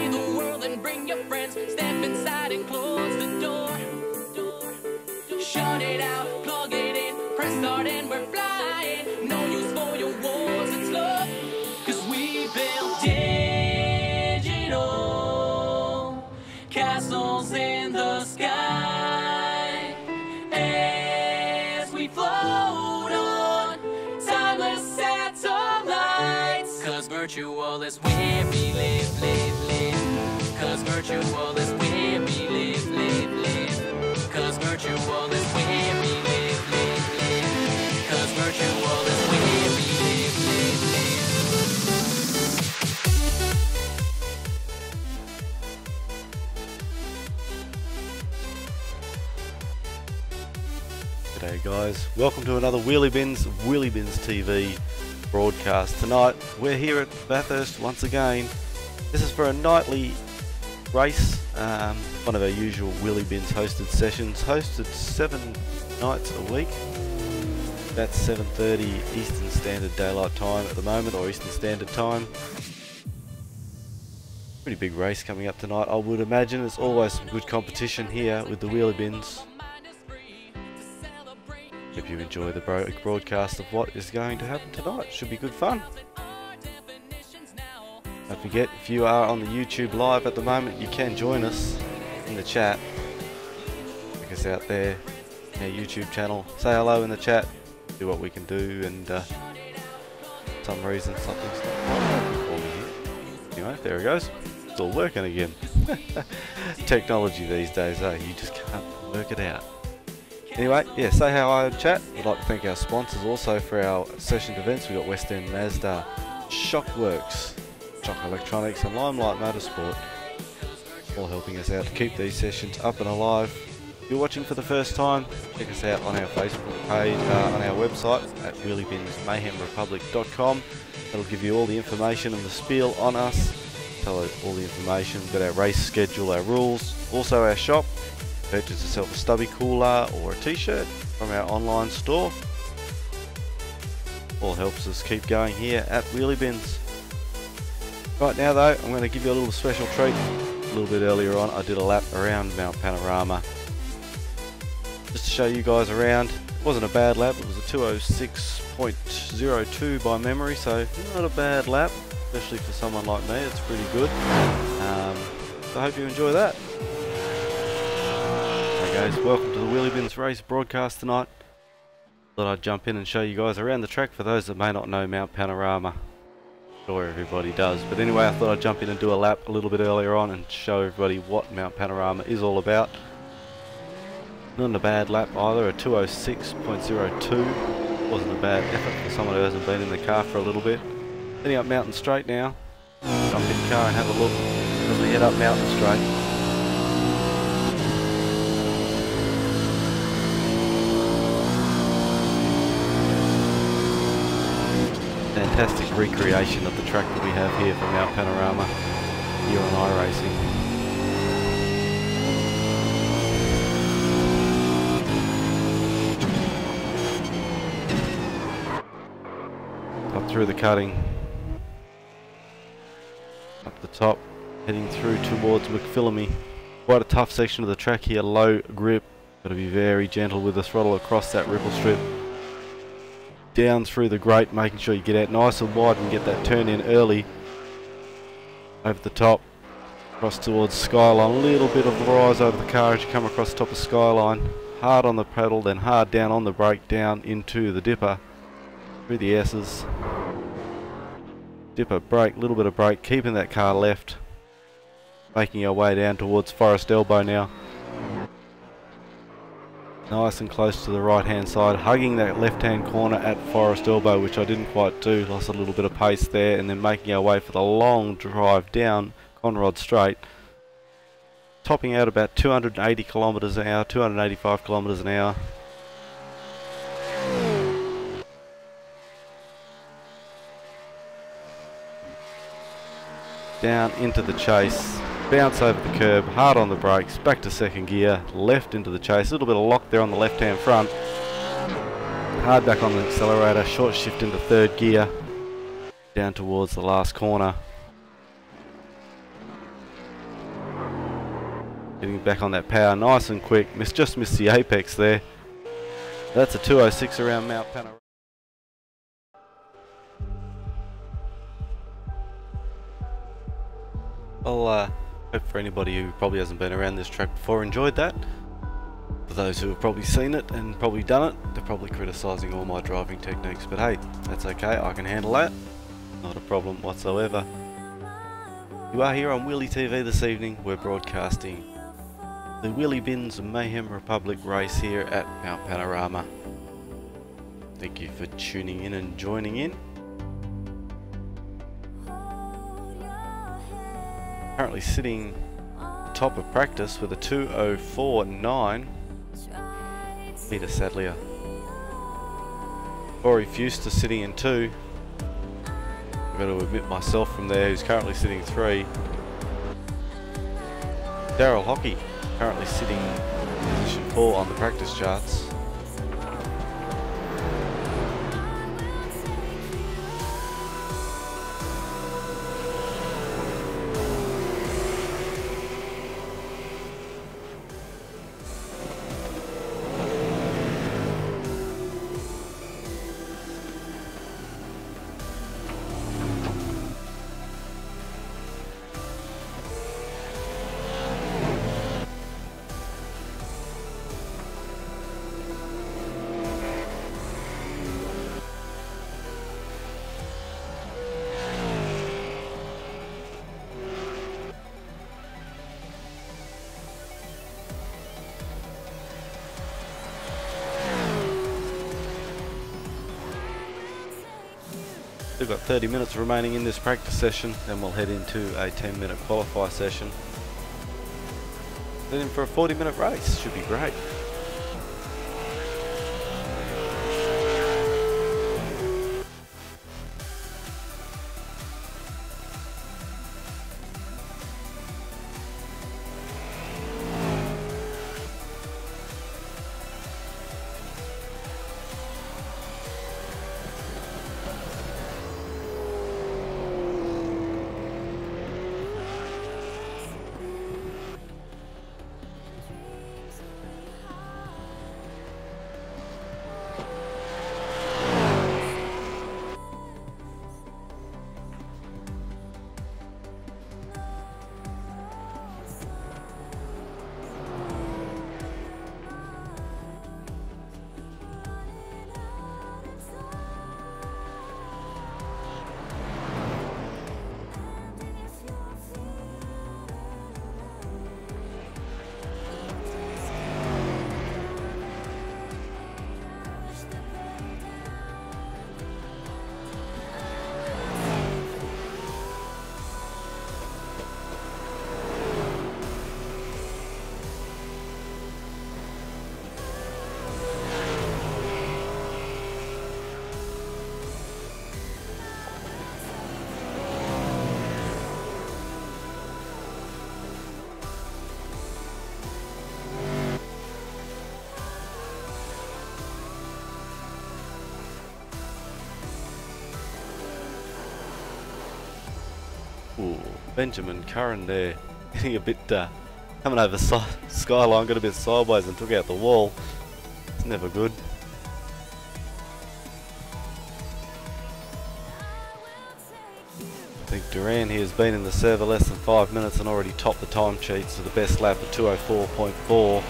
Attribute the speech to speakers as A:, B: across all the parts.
A: see the world and bring your friends. Step inside and close the door. Shut it out, plug it in, press start and we're flying. No use for your walls, it's love. Cause we build digital castles in the sky. As we float on timeless satellites. Cause virtual is where we live, live, live. Cause virtual is where we live, live, live. Cause virtual is where we live, live, live. Cause virtual is where we live, live, live.
B: G'day guys, welcome to another Wheelybins TV broadcast. Tonight we're here at Bathurst once again. This is for a nightly race, one of our usual Wheelybins hosted sessions, hosted 7 nights a week. That's 7:30 Eastern Standard Daylight Time at the moment, or Eastern Standard Time. Pretty big race coming up tonight. I would imagine there's always some good competition here with the Wheelybins. Hope you enjoy the broadcast of what is going to happen tonight. Should be good fun. Don't forget, if you are on the YouTube live at the moment, you can join us in the chat. Check us out there, our YouTube channel. Say hello in the chat, do what we can do, and for some reason something's not working for me here. Anyway, there it goes. It's all working again. Technology these days, eh? You just can't work it out. Anyway, yeah, say hi in chat. We'd like to thank our sponsors also for our session events. We've got West End Mazda, Shockworks, Shock Electronics and Limelight Motorsport, all helping us out to keep these sessions up and alive. If you're watching for the first time, check us out on our Facebook page, on our website at wheelybinsmayhemrepublic.com. That'll give you all the information and the spiel on us, tell you all the information about our race schedule, our rules, also our shop. Purchase yourself a stubby cooler or a t-shirt from our online store. All helps us keep going here at Wheelybins. Right now though, I'm going to give you a little special treat. A little bit earlier on I did a lap around Mount Panorama. Just to show you guys around. It wasn't a bad lap, it was a 206.02 by memory, so not a bad lap, especially for someone like me. It's pretty good. So I hope you enjoy that. Guys, welcome to the Wheelybins race broadcast tonight. Thought I'd jump in and show you guys around the track for those that may not know Mount Panorama. I'm sure everybody does, but anyway, I thought I'd jump in and do a lap a little bit earlier on and show everybody what Mount Panorama is all about. Not a bad lap either, a 206.02. Wasn't a bad effort for someone who hasn't been in the car for a little bit. Heading up Mountain Straight now. Jump in the car and have a look as we head up Mountain Straight. Fantastic recreation of the track that we have here from Mount Panorama here on iRacing. Up through the cutting, up the top, heading through towards McPhillamy. Quite a tough section of the track here, low grip, got to be very gentle with the throttle across that ripple strip. Down through the grate, making sure you get out nice and wide and get that turn in early. Over the top, across towards Skyline, a little bit of the rise over the car as you come across the top of Skyline. Hard on the pedal, then hard down on the brake, down into the dipper, through the S's. Dipper, brake, little bit of brake, keeping that car left. Making our way down towards Forest Elbow now. Nice and close to the right hand side, hugging that left hand corner at Forest Elbow, which I didn't quite do, lost a little bit of pace there, and then making our way for the long drive down Conrod Straight, topping out about 280 kilometres an hour, 285 kilometres an hour. Down into the chase. Bounce over the curb, hard on the brakes, back to second gear, left into the chase, a little bit of lock there on the left hand front, hard back on the accelerator, short shift into third gear, down towards the last corner. Getting back on that power nice and quick. Just missed the apex there. That's a 206 around Mount Panorama. Well, hope for anybody who probably hasn't been around this track before enjoyed that. For those who have probably seen it and probably done it, they're probably criticising all my driving techniques, but hey, that's okay, I can handle that. Not a problem whatsoever. You are here on Wheelie TV this evening. We're broadcasting the Wheelybins Mayhem Republic race here at Mount Panorama. Thank you for tuning in and joining in. Currently sitting top of practice with a 2:04.9. Peter Sadlier. Corey Fuster sitting in 2. I've got to admit myself from there, who's currently sitting 3. Daryl Hockey currently sitting in position 4 on the practice charts. We've got 30 minutes remaining in this practice session, then we'll head into a 10-minute qualify session. Then in for a 40-minute race, should be great. Ooh, Benjamin Curran there, getting a bit, coming over skyline, got a bit sideways and took out the wall. It's never good. I think Duran here has been in the server less than 5 minutes and already topped the time sheets to the best lap of 2:04.4.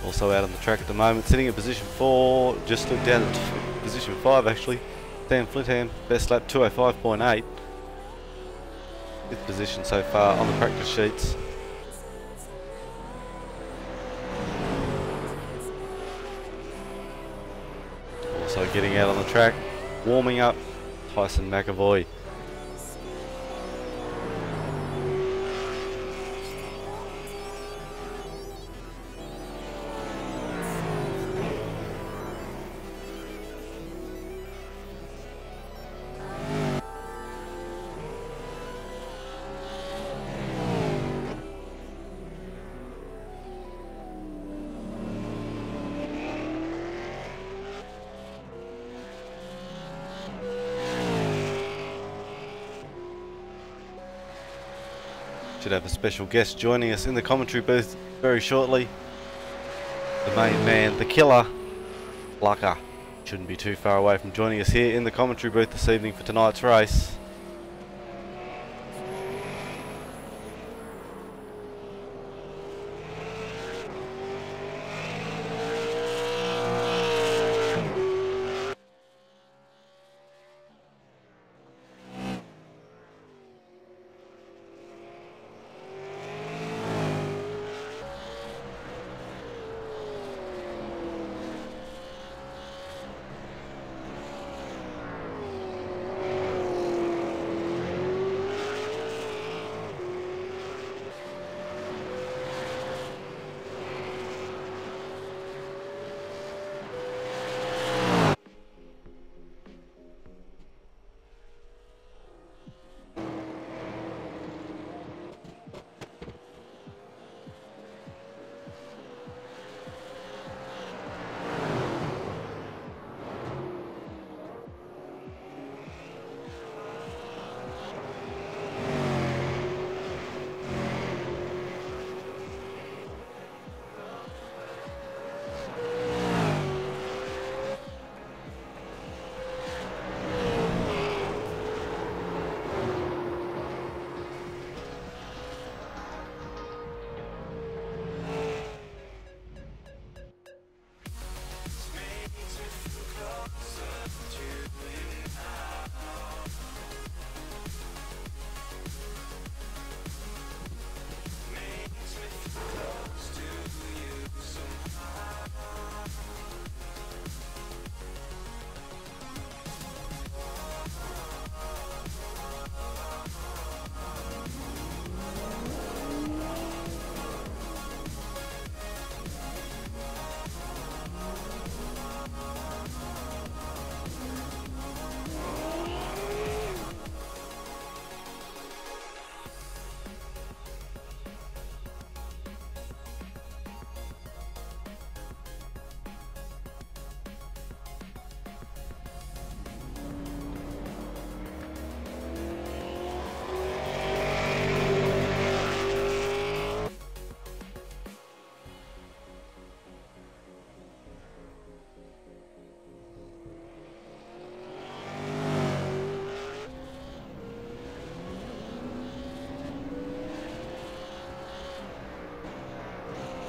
B: Also out on the track at the moment, sitting in position 4, just looked down at position 5 actually. Dan Flintham, best lap 2:05.8. 5th position so far on the practice sheets. Also getting out on the track, warming up, Tyson McAvoy. Should have a special guest joining us in the commentary booth very shortly. The main man, the killer, Plucker. Shouldn't be too far away from joining us here in the commentary booth this evening for tonight's race.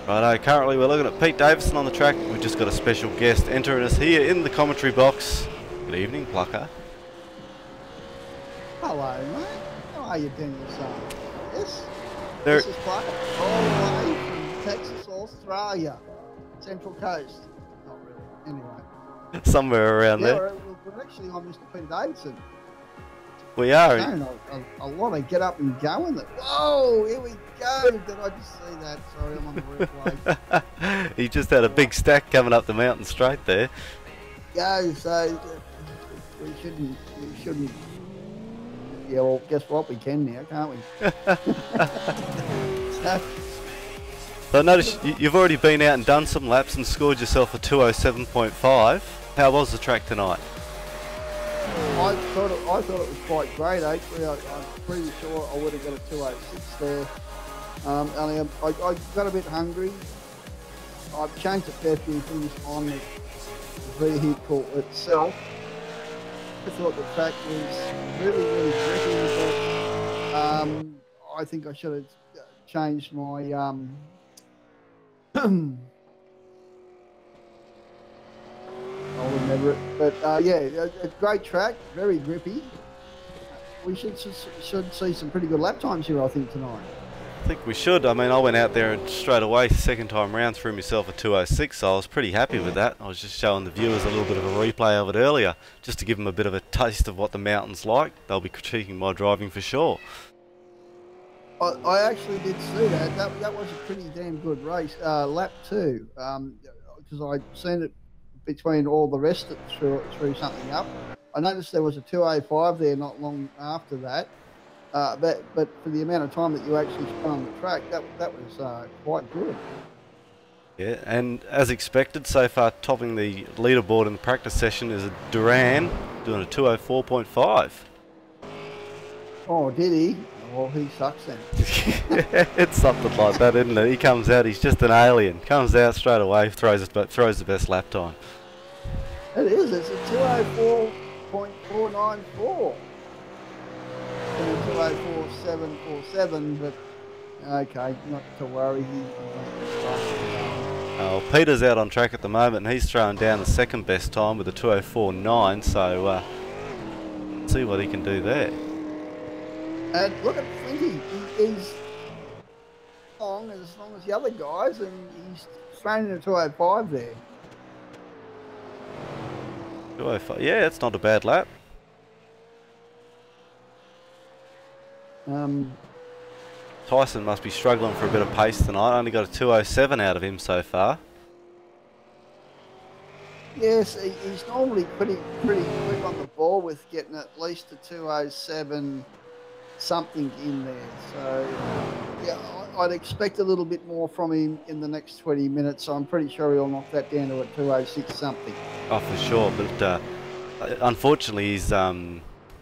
B: Righto, currently we're looking at Pete Davison on the track. We've just got a special guest entering us here in the commentary box. Good evening, Plucker.
C: Hello, mate. How are you doing yourself? Yes?
B: There.
C: This is Plucker, all the way from Texas, Australia. Central Coast. Not really. Anyway.
B: Somewhere around there.
C: We're actually on Mr. Peter Davidson.
B: We are.
C: A lot of get up and go in it. Whoa, here we go. Did I just see that? Sorry, I'm on the replay.
B: He just had a big stack coming up the mountain straight there.
C: Yeah, so we shouldn't. Yeah, well, guess what? We can now, can't we?
B: So I noticed you've already been out and done some laps and scored yourself a 207.5. How was the track tonight?
C: I thought it was quite great, actually. I'm pretty sure I would have got a 206 there. Only I got a bit hungry. I've changed a fair few things on the vehicle itself. I thought the track was really, really tricky, but I think I should have changed my I'll remember it. But yeah, a great track, very grippy. We should see some pretty good lap times here, I think, tonight.
B: I think we should. I mean, I went out there and straight away, second time round, threw myself a 206, so I was pretty happy with that. I was just showing the viewers a little bit of a replay of it earlier, just to give them a bit of a taste of what the mountain's like. They'll be critiquing my driving for sure.
C: I actually did see that. That was a pretty damn good race. Lap 2, because I'd seen it between all the rest that threw something up. I noticed there was a 205 there not long after that. But for the amount of time that you actually spent on the track, that was quite good.
B: Yeah, and as expected, so far topping the leaderboard in the practice session is a Duran doing a 204.5.
C: Oh, did he? well, he sucks then.
B: It's something like that, isn't it? He comes out, he's just an alien. Comes out straight away, throws the best lap time.
C: It is. It's a 204.494. And a 204.747, but okay, not to worry.
B: Oh, Peter's out on track at the moment, and he's throwing down the second best time with a 204.9. So see what he can do there.
C: And look at Flinty. He's long as the other guys, and he's thrown in a 205 there.
B: 205. Yeah, that's not a bad lap. Tyson must be struggling for a bit of pace tonight. Only got a 207 out of him so far.
C: Yes, he's normally pretty quick on the ball with getting at least a 207 something in there. So yeah, I'd expect a little bit more from him in the next 20 minutes. So I'm pretty sure he'll knock that down to a 206 something.
B: Oh, for sure. But unfortunately, his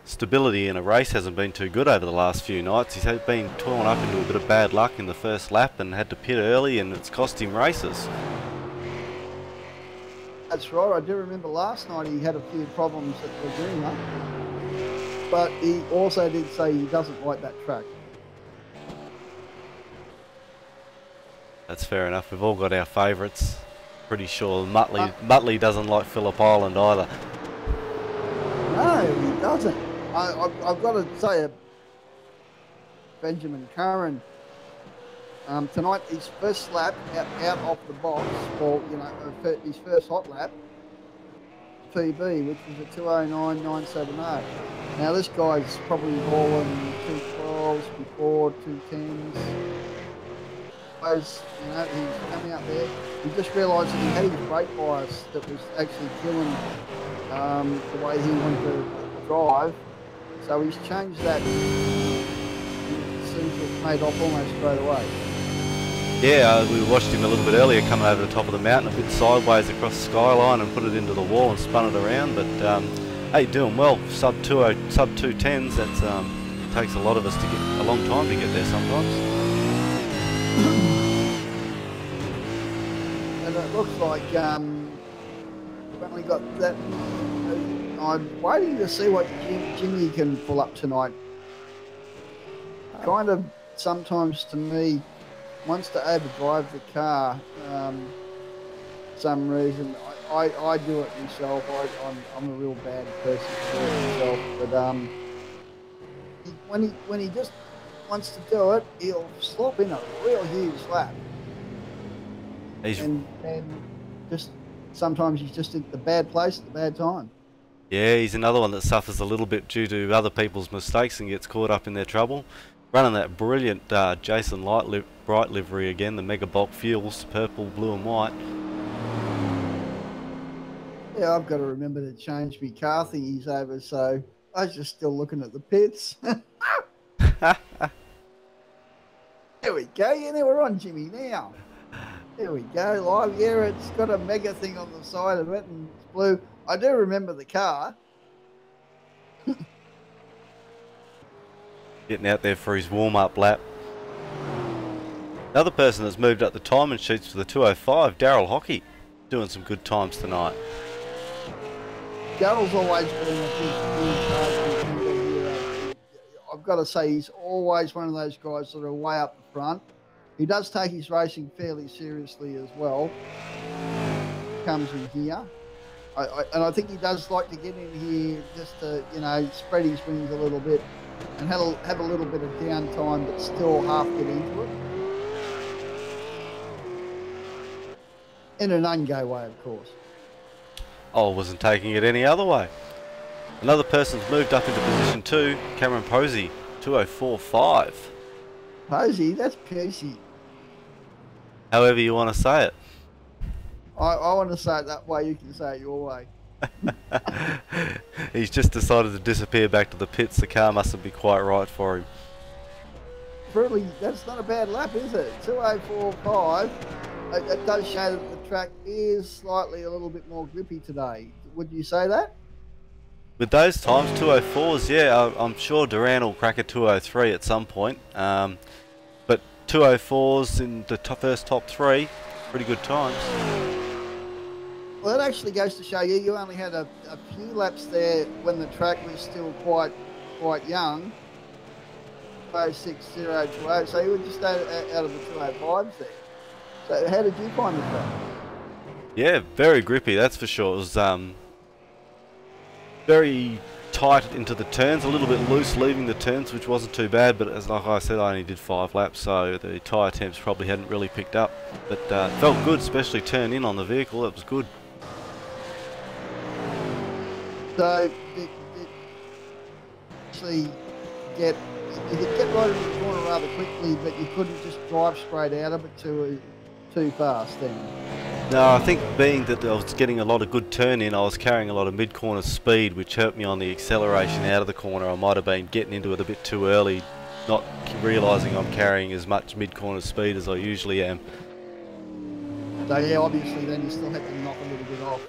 B: stability in a race hasn't been too good over the last few nights. He's been torn up into a bit of bad luck in the first lap and had to pit early, and it's cost him races.
C: That's right. I do remember last night he had a few problems at Laguna, but he also did say he doesn't like that track.
B: That's fair enough. We've all got our favourites. Pretty sure Muttley doesn't like Phillip Island either.
C: No, he doesn't. I've got to say, Benjamin Curran, tonight his first lap out off the box, or his first hot lap, PB, which was a 209.978. Now this guy's probably hauling 212s before, 210s. He's coming out there. He just realised that he had his brake bias that was actually killing the way he wanted to drive. So he's changed that. It seems to have paid off almost straight away.
B: Yeah, we watched him a little bit earlier coming over the top of the mountain, a bit sideways across the skyline, and put it into the wall and spun it around. But hey, doing well. Sub 210s. That's takes a lot of us to get a long time to get there sometimes.
C: And it looks like we've only got that. I'm waiting to see what Jimmy can pull up tonight. Kind of sometimes to me wants to overdrive the car. Some reason I do it myself. I'm a real bad person to do it myself. But when he just wants to do it, he'll slop in a real huge lap. And just sometimes he's just at the bad place at the bad time.
B: Yeah, he's another one that suffers a little bit due to other people's mistakes and gets caught up in their trouble. Running that brilliant Jason Bright livery again, the Mega Bulk Fuels, purple, blue and white.
C: Yeah, I've got to remember to change my car thingies over, so I was just still looking at the pits. There we go. Yeah, now we're on Jimmy now. There we go, live. Yeah, it's got a mega thing on the side of it and it's blue. I do remember the car.
B: Getting out there for his warm-up lap. Another person that's moved up the timing sheets for the 205, Daryl Hockey, doing some good times tonight.
C: Daryl's always been a big I've got to say, he's always one of those guys that are way up the front. He does take his racing fairly seriously as well. Comes in here. And I think he does like to get in here just to, spread his wings a little bit and have a little bit of downtime, but still half get into it. In an ungo way, of course.
B: I wasn't taking it any other way. Another person's moved up into position 2, Cameron Posey, 204.5.
C: Posey, that's Posey.
B: However you want to say it.
C: I want to say it that way, you can say it your way.
B: He's just decided to disappear back to the pits. The car mustn't be quite right for him.
C: Really, that's not a bad lap, is it? 204.5. It does show that the track is slightly a little bit more grippy today. Would you say that?
B: With those times, 2:04s, yeah, I'm sure Duran will crack a 2:03 at some point. But 2:04s in the first top 3, pretty good times.
C: Well, it actually goes to show you only had a few laps there when the track was still quite young. 06020, so you were just out of the 205s there. So how did you find the track?
B: Yeah, very grippy, that's for sure. It was very tight into the turns, a little bit loose leaving the turns, which wasn't too bad, but as like I said, I only did 5 laps, so the tyre temps probably hadn't really picked up. But felt good, especially turn in on the vehicle, it was good.
C: So you could get right into the corner rather quickly, but you couldn't just drive straight out of it too fast then.
B: No, I think being that I was getting a lot of good turn in, I was carrying a lot of mid-corner speed, which hurt me on the acceleration out of the corner. I might have been getting into it a bit too early, not realising I'm carrying as much mid-corner speed as I usually am.
C: So yeah, obviously then you still had to knock a little bit off,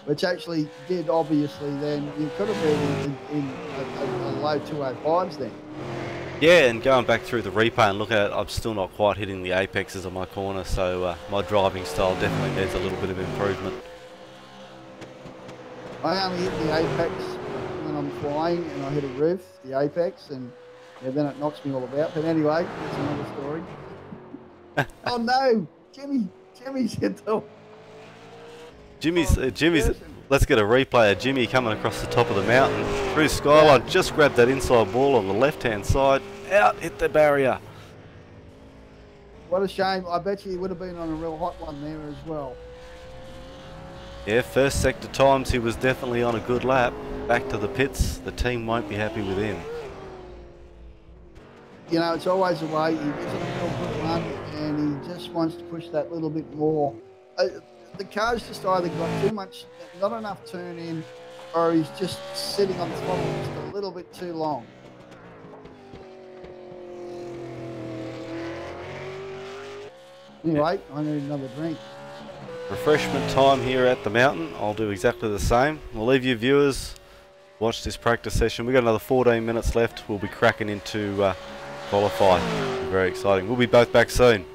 C: which actually did obviously then, you could have been in a low 205s then.
B: Yeah, and going back through the replay and look at it, I'm still not quite hitting the apexes of my corner, so my driving style definitely needs a little bit of improvement.
C: I only hit the apex when I'm flying, and I hit a roof, the apex, and yeah, then it knocks me all about. But anyway, that's another story. Oh no, Jimmy's hit the...
B: Jimmy's. Let's get a replay of Jimmy coming across the top of the mountain through skyline. Yeah. Just grabbed that inside ball on the left-hand side. Out, hit the barrier.
C: What a shame. I bet you he would have been on a real hot one there as well.
B: Yeah, first sector times he was definitely on a good lap. Back to the pits. The team won't be happy with him.
C: You know, it's always the way. He gets on a real good run and he just wants to push that little bit more. The car's just either got too much, not enough turn in, or he's just sitting on the throttle just a little bit too long. Anyway, I need another drink.
B: Refreshment time here at the mountain. I'll do exactly the same. We'll leave you viewers, watch this practice session. We've got another 14 minutes left. We'll be cracking into qualify. Very exciting. We'll be both back soon.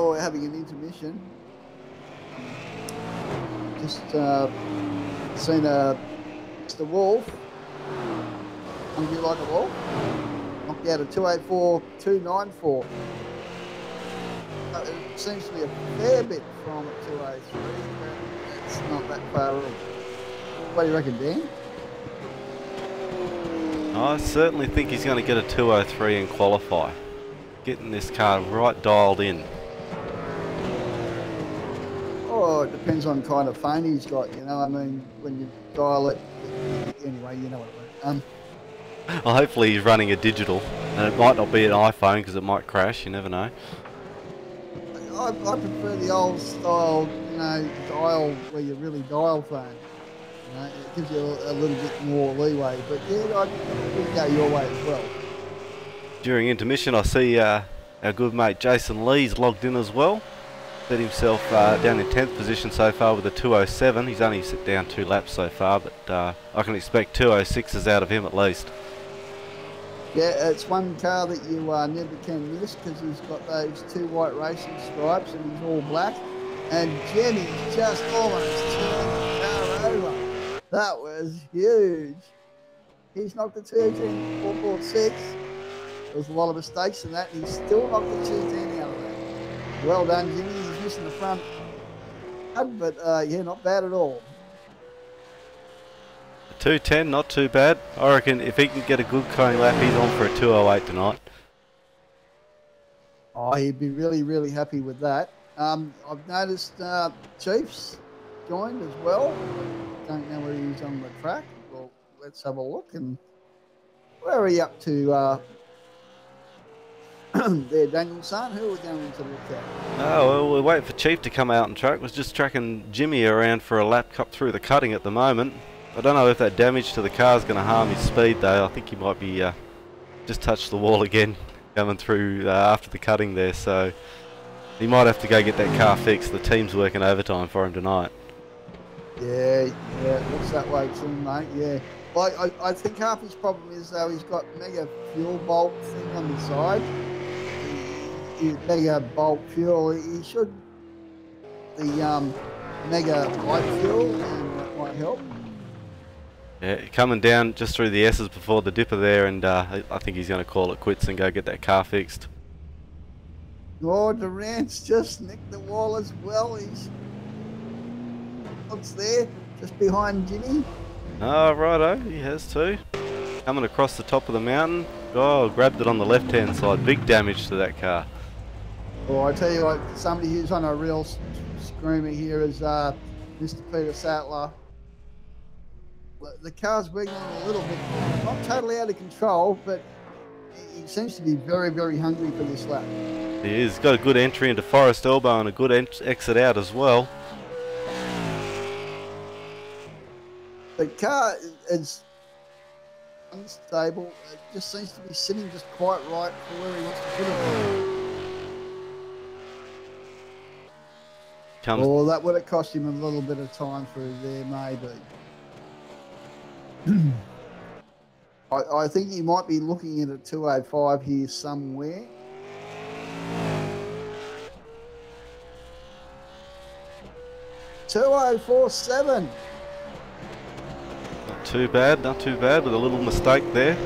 C: while we're having an intermission, just seen Mr. Wolf, hungry like a wolf, knocked out a 284.294. It seems to be a fair bit from 203, but it's not that far off. What do you reckon, Dan?
B: I certainly think he's going to get a 203 and qualify. Getting this car right dialed in.
C: Oh, it depends on kind of phone he's got, you know. I mean, when you dial it, anyway, you know what I mean.
B: Well, hopefully he's running a digital, and it might not be an iPhone because it might crash. You never know.
C: I prefer the old style, you know, dial where you really dial phone. You know, it gives you a little bit more leeway. But yeah, I would go your way as well.
B: During intermission, I see our good mate Jason Lee's logged in as well. Set himself down in 10th position so far with a 207. He's only sit down 2 laps so far, but I can expect 206s out of him at least.
C: Yeah, it's one car that you never can miss because he's got those 2 white racing stripes and he's all black. And Jenny's just almost turned the car over. That was huge. He's knocked the 210.446. There was a lot of mistakes in that, and he's still knocked the 210 out of that. Well done, Jimmy. He's missing the front, but yeah, not bad at all.
B: 210, not too bad. I reckon if he can get a good going lap, he's on for a 208 tonight.
C: Oh, he'd be really, really happy with that. I've noticed Chiefs joined as well. Don't know where he's on the track. Well, let's have a look. And where are you up to there, Daniel Son? Who are we going to look at?
B: Oh, well, we're waiting for Chief to come out and track. We're just tracking Jimmy around for a lap up through the cutting at the moment. I don't know if that damage to the car is going to harm his speed though. I think he might be just touched the wall again coming through after the cutting there, so he might have to go get that car fixed. The team's working overtime for him tonight.
C: Yeah, it looks that way too, mate, yeah. Well, I think half his problem is though he's got mega fuel bulk thing on the side. Mega bulk fuel, he should the mega light fuel, and that might help.
B: Yeah, coming down just through the S's before the dipper there, and I think he's going to call it quits and go get that car fixed.
C: Oh, Durant's just nicked the wall as well. He's there, just behind Jimmy.
B: Oh, righto, he has too. Coming across the top of the mountain. Oh, grabbed it on the left-hand side. Big damage to that car.
C: Well, I tell you what, somebody who's on a real screamer here is Mr. Peter Sattler. The car's wiggling a little bit, not totally out of control, but he seems to be very, very hungry for this lap.
B: He is. Got a good entry into Forest Elbow and a good exit out as well.
C: The car is unstable. It just seems to be sitting just quite right for where he wants to put it. Well, that would have cost him a little bit of time through there, maybe. I think he might be looking at a 205 here somewhere. $204.7.
B: Not too bad, not too bad, with a little mistake there.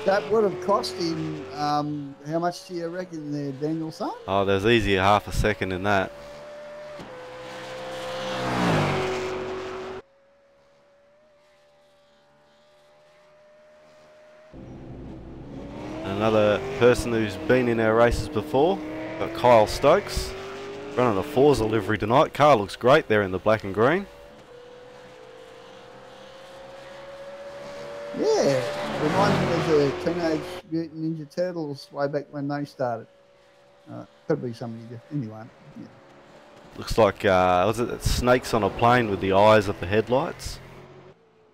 C: That would have cost him, how much do you reckon there, Danielson?
B: Oh, there's easy half a second in that. Another person who's been in our races before, got Kyle Stokes, running a Forza livery tonight. Car looks great there in the black and green.
C: Yeah, reminds me of the Teenage Mutant Ninja Turtles way back when they started. Could be somebody different, anyway. Yeah.
B: Looks like, was it snakes on a plane with the eyes of the headlights?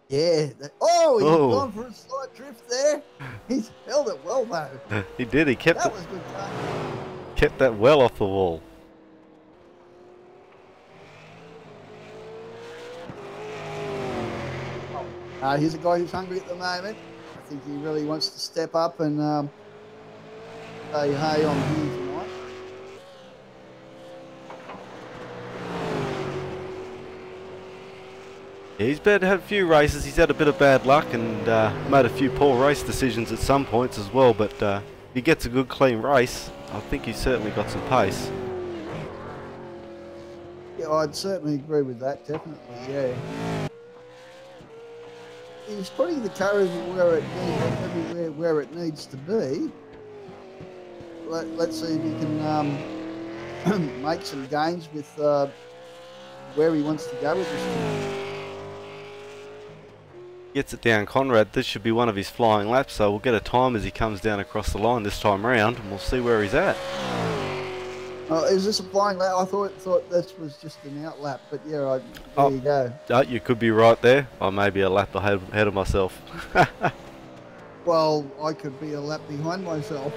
C: Yeah. Oh, he's gone for a slight drift there. He's held it well, though.
B: He did. He kept
C: that was good car.
B: Kept that well off the wall.
C: Here's a guy who's hungry at the moment. I think he really wants to step up and say hey on here tonight.
B: Yeah, he's had a few races. He's had a bit of bad luck and made a few poor race decisions at some points as well. But if he gets a good clean race, I think he's certainly got some pace.
C: Yeah, I'd certainly agree with that. Definitely, yeah. He's putting the car everywhere where it needs to be. Let's see if he can make some gains with where he wants to go with this thing.
B: Gets it down Conrad. This should be one of his flying laps, so we'll get a time as he comes down across the line this time round, and we'll see where he's at.
C: Oh, is this a flying lap? I thought this was just an out lap, but yeah, there you go.
B: You could be right there. I may be a lap ahead of myself.
C: Well, I could be a lap behind myself.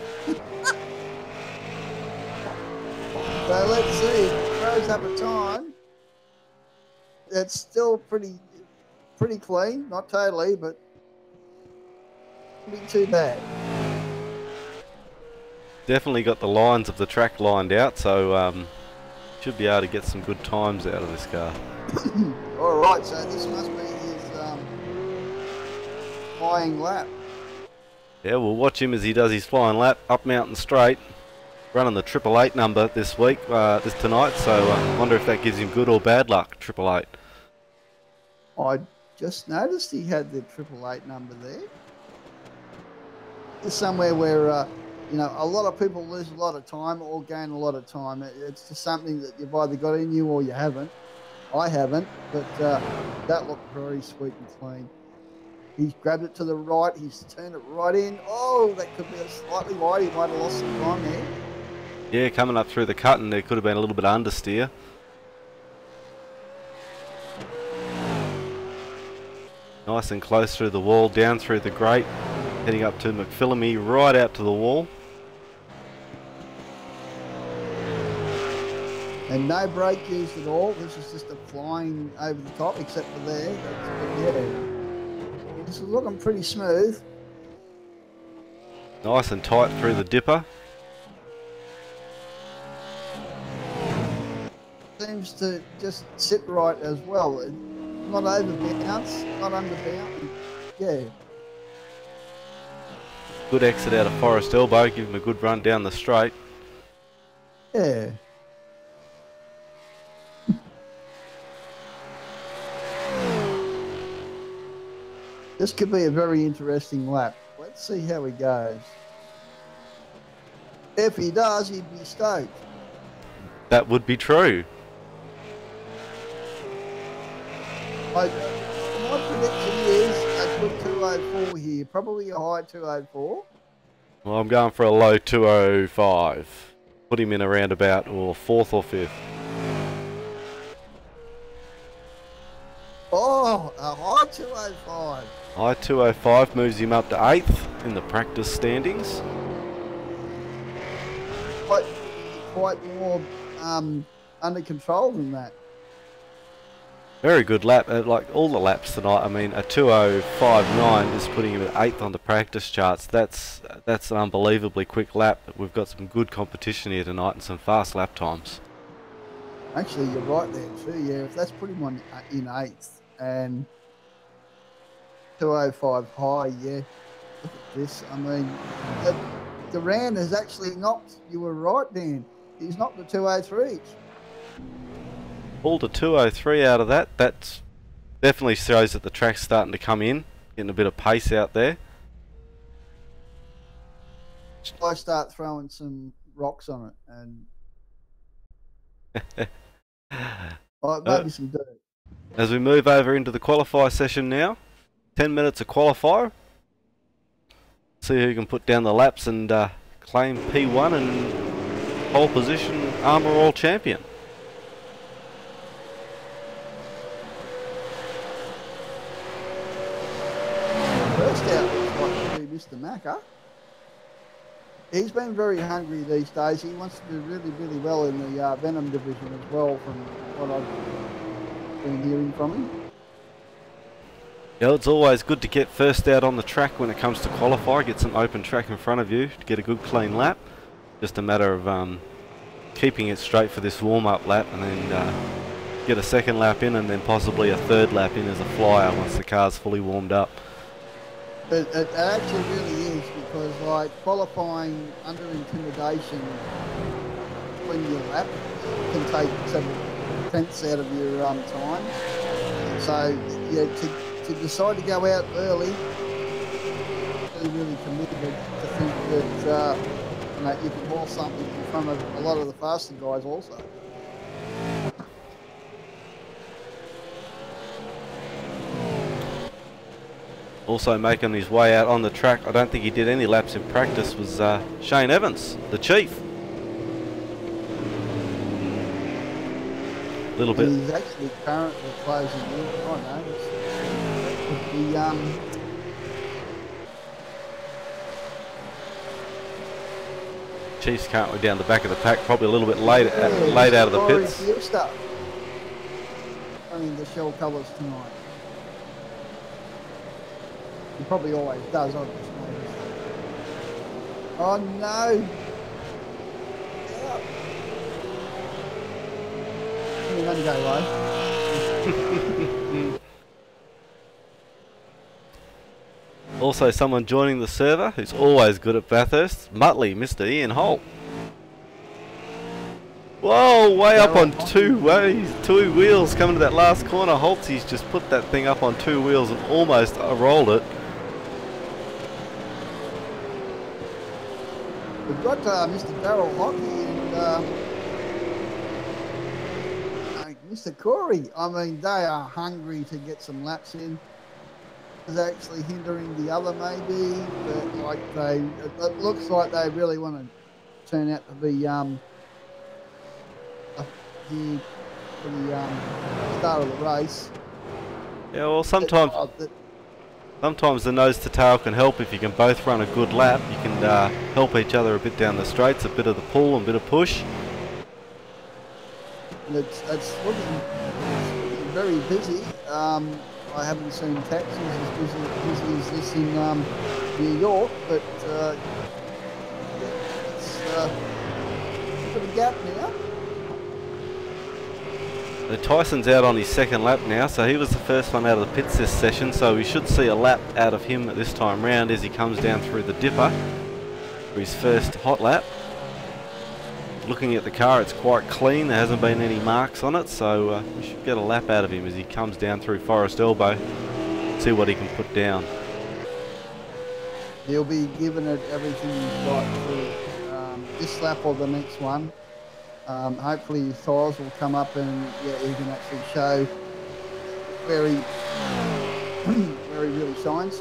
C: So let's see. If it throws up a time. It's still pretty clean, not totally, but not too bad.
B: Definitely got the lines of the track lined out, so should be able to get some good times out of this car.
C: All right, so this must be his flying lap.
B: Yeah, we'll watch him as he does his flying lap up Mountain Straight, running the 888 number this week, tonight. So I wonder if that gives him good or bad luck. 888.
C: I just noticed he had the 888 number there. It's somewhere where you know, a lot of people lose a lot of time or gain a lot of time. It's just something that you've either got in you or you haven't. I haven't, but that looked very sweet and clean. He's grabbed it to the right. He's turned it right in. Oh, that could be a slightly wide. He might have lost some time there.
B: Yeah, coming up through the cut, and there could have been a little bit of understeer. Nice and close through the wall, down through the grate, heading up to McPhillamy, right out to the wall.
C: And no brake used at all. This is just a flying over the top, except for there. Yeah, this is looking pretty smooth.
B: Nice and tight through the dipper.
C: Seems to just sit right as well. Not over bounce, not under bounce. Yeah.
B: Good exit out of Forest Elbow, give him a good run down the straight.
C: Yeah. This could be a very interesting lap. Let's see how he goes. If he does, he'd be stoked.
B: That would be true.
C: My prediction is a good 204 here. Probably a high 204.
B: Well, I'm going for a low 205. Put him in around about or 4th or 5th.
C: Oh, a high 205.
B: High 205 moves him up to 8th in the practice standings.
C: Quite more under control than that.
B: Very good lap, like all the laps tonight. I mean, a 205.9 is putting him at 8th on the practice charts. That's an unbelievably quick lap. We've got some good competition here tonight and some fast lap times.
C: Actually, you're right there too. Yeah, if that's putting him in 8th and 205 high, yeah. Look at this. I mean, Duran has actually knocked. You were right, Dan. He's knocked the 203.
B: Pulled a 203 out of that. That definitely shows that the track's starting to come in, getting a bit of pace out there.
C: I start throwing some rocks on it and maybe some dirt.
B: As we move over into the qualifier session now, 10 minutes of qualifier. See who can put down the laps and claim P1 and pole position Armour All Champion.
C: First out looks like to be Mr. Macca. He's been very hungry these days. He wants to do really, really well in the Venom division as well, from what I've been hearing from him.
B: Yeah, it's always good to get first out on the track when it comes to qualify. Get some open track in front of you to get a good clean lap. Just a matter of keeping it straight for this warm-up lap and then get a second lap in and then possibly a third lap in as a flyer once the car's fully warmed up.
C: It actually really is, because like qualifying under intimidation when you lap can take several tenths out of your time. So yeah, to decide to go out early, really committed to think that you know, you can haul something in front of a lot of the faster guys also.
B: Also making his way out on the track, I don't think he did any laps in practice, was Shane Evans, the Chief. A little bit.
C: He's actually currently closing in. Oh no, that could be
B: Chief's currently down the back of the pack, probably a little bit late, late out of the pits.
C: Running the shell colours tonight. He probably always does, I've just noticed. Oh no! Yeah. You're going to go low.
B: Also someone joining the server who's always good at Bathurst, Muttley, Mr. Ian Holt. Whoa, way up on two wheels coming to that last corner. Holtzy's just put that thing up on 2 wheels and almost rolled it.
C: We've got Mr. Darryl Hockey and Mr. Corey. I mean, they are hungry to get some laps in. Is actually hindering the other maybe, but like it looks like they really want to turn out to be the start of the race.
B: Yeah, well sometimes the nose to tail can help if you can both run a good lap. You can help each other a bit down the straights, a bit of the pull and a bit of push.
C: And it's looking very busy. I haven't seen taxis as busy as this in New York, but it's a bit of a gap now.
B: So Tyson's out on his second lap now, so he was the first one out of the pits this session, so we should see a lap out of him this time round as he comes down through the dipper for his first hot lap. Looking at the car, it's quite clean, there hasn't been any marks on it, so we should get a lap out of him as he comes down through Forest Elbow, see what he can put down.
C: He'll be giving it everything he's got for this lap or the next one. Hopefully his tyres will come up and yeah, he can actually show where he really shines.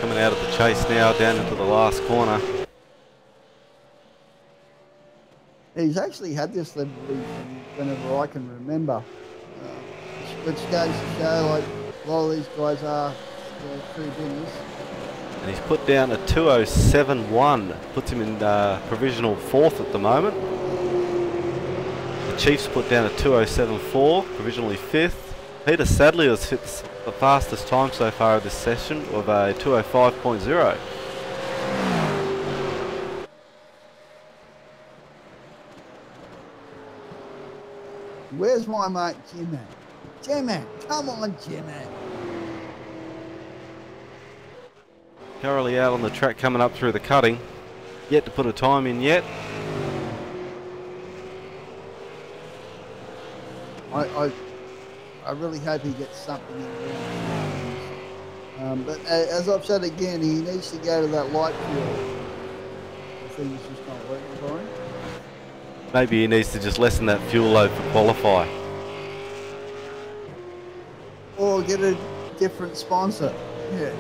B: Coming out of the chase now, down into the last corner.
C: He's actually had this livery whenever I can remember, which goes to show like a lot of these guys are true winners.
B: And he's put down a 2:07.1, puts him in provisional 4th at the moment. The Chiefs put down a 2:07.4, provisionally 5th. Peter Sadler has hit the fastest time so far of this session of a 2:05.0.
C: Where's my mate Jimmy? Jimmy, come on Jimmy.
B: Currently out on the track coming up through the cutting. Yet to put a time in yet.
C: I really hope he gets something in there. But as I've said again, he needs to go to that light fuel. I think it's just not working for him.
B: Maybe he needs to just lessen that fuel load for qualify.
C: Or get a different sponsor. Yeah.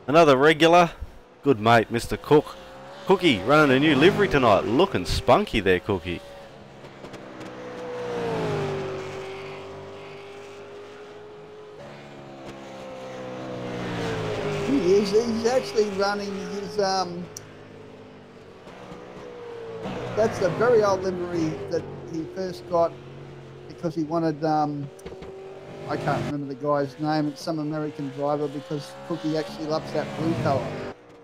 B: Another regular. Good mate, Mr. Cook. Cookie running a new livery tonight. Looking spunky there, Cookie.
C: He's actually running his that's a very old livery that he first got because he wanted, I can't remember the guy's name, it's some American driver, because Cookie actually loves that blue colour.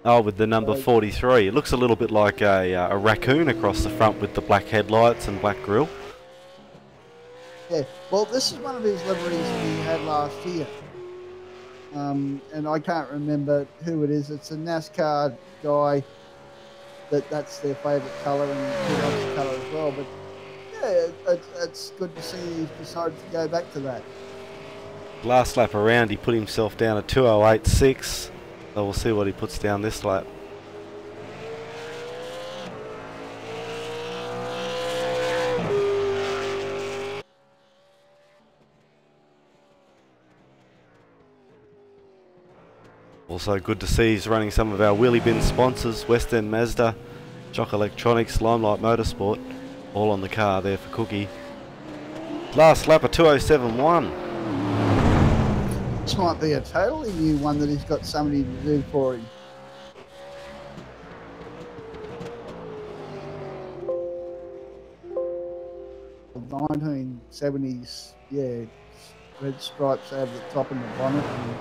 B: Oh, with the number 43. It looks a little bit like a raccoon across the front with the black headlights and black grille.
C: Yeah, well, this is one of his liveries he had last year. And I can't remember who it is. It's a NASCAR guy that's their favourite colour, and he loves the colour as well. But yeah, it's good to see he's decided to go back to that.
B: Last lap around, he put himself down at 2:08.6. So we'll see what he puts down this lap. Also good to see he's running some of our Wheelybins sponsors, West End Mazda, Jock Electronics, Limelight Motorsport, all on the car there for Cookie. Last lap of 2:07.1.
C: This might be a totally new one that he's got somebody to do for him. The 1970s, yeah, red stripes over the top and the bonnet. And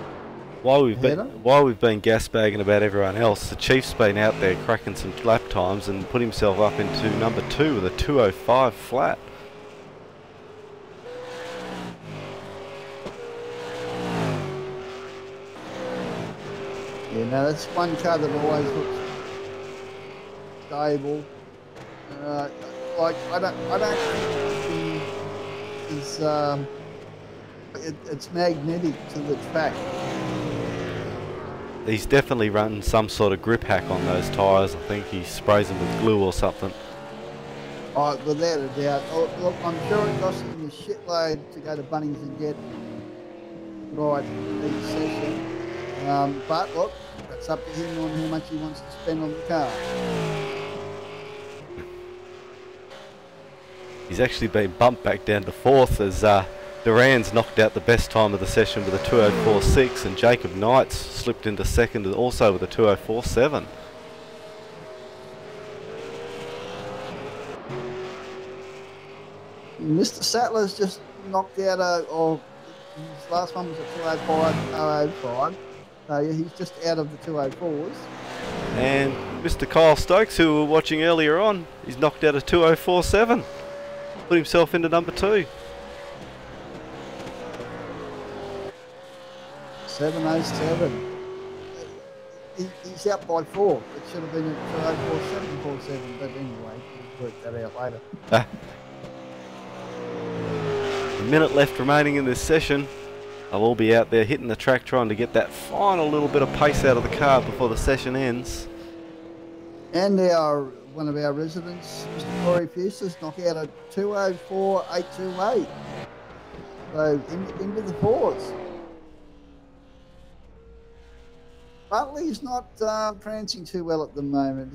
B: while we've been gas bagging about everyone else, the Chief's been out there cracking some lap times and put himself up into number 2 with a 2:05 flat.
C: Yeah, now that's one car that always looks stable. Like I don't think it's magnetic to the track.
B: He's definitely run some sort of grip hack on those tyres. I think he sprays them with glue or something.
C: Oh, without a doubt. Oh, look, I'm sure it cost him a shitload to go to Bunnings and get right each session. But look, that's up to him on how much he wants to spend on the car.
B: He's actually been bumped back down to 4th as Duran's knocked out the best time of the session with a 2:04.6, and Jacob Knight's slipped into 2nd also with a 2:04.7.
C: Mr. Sattler's just knocked out his last one was a 2:05.005. So yeah, he's just out of the 2:04s.
B: And Mr. Kyle Stokes, who we were watching earlier on, he's knocked out a 2:04.7. Put himself into number 2.
C: 7:07. He's out by 4. It should have been at 2:04.747, but anyway, we'll work that out later.
B: A minute left remaining in this session. They'll all be out there hitting the track trying to get that final little bit of pace out of the car before the session ends. And
C: one of our residents, Mr. Corey Pierce's knock out a 2:04.828. So into the 4s. Butley's not prancing too well at the moment.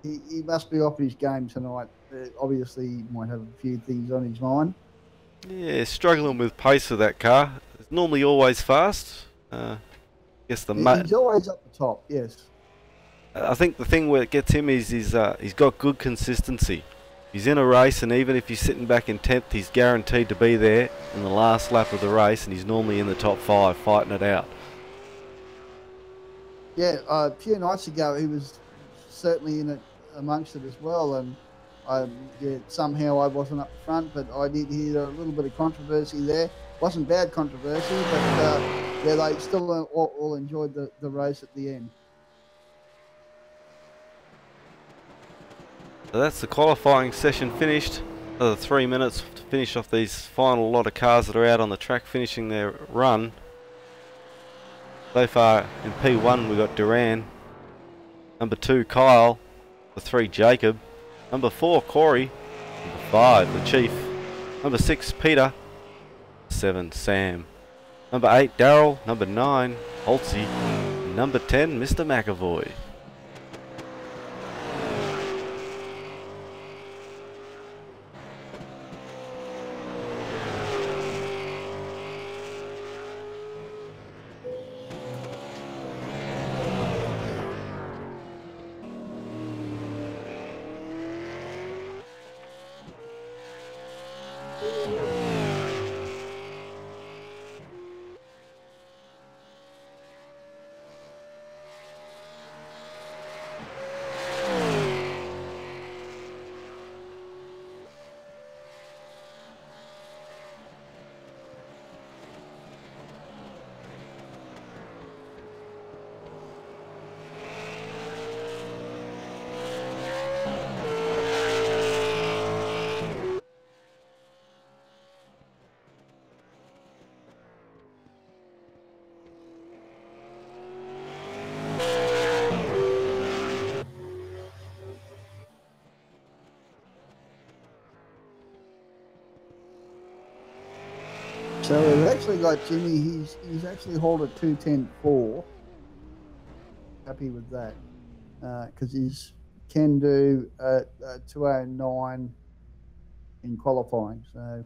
C: He must be off his game tonight. Obviously, he might have a few things on his mind.
B: Yeah, struggling with pace of that car. It's normally always fast. Guess
C: he's always up the top, yes.
B: I think the thing where it gets him is he's got good consistency. He's in a race, and even if he's sitting back in 10th, he's guaranteed to be there in the last lap of the race, and he's normally in the top 5 fighting it out.
C: Yeah, a few nights ago he was certainly in it amongst it as well, and somehow I wasn't up front, but I did hear a little bit of controversy there. Wasn't bad controversy, but they still all enjoyed the race at the end.
B: So that's the qualifying session finished. Another 3 minutes to finish off these final lot of cars that are out on the track finishing their run. So far in P1 we've got Duran, number 2 Kyle, the 3 Jacob, number 4 Corey, number 5 the Chief, number 6 Peter, 7 Sam, number 8 Daryl, number 9 Holtzy, and number 10 Mr. McAvoy.
C: So we've actually got Jimmy. He's actually hauled a 2:10.4. Happy with that because he's can do 2:09 in qualifying. So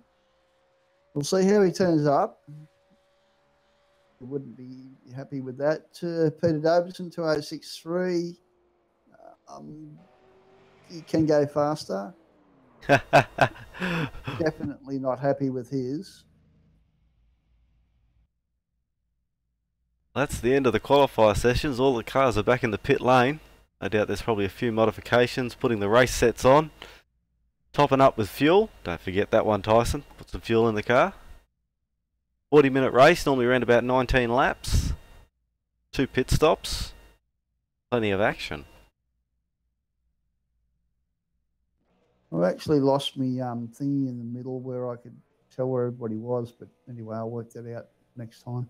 C: we'll see how he turns up. I wouldn't be happy with that. Peter Davison 2:06.3. He can go faster. Definitely not happy with his.
B: That's the end of the qualifier sessions. All the cars are back in the pit lane. No doubt there's probably a few modifications, putting the race sets on. Topping up with fuel. Don't forget that one, Tyson. Put some fuel in the car. 40-minute race, normally around about 19 laps. 2 pit stops. Plenty of action.
C: I actually lost me thingy in the middle where I could tell where everybody was, but anyway, I'll work that out next time.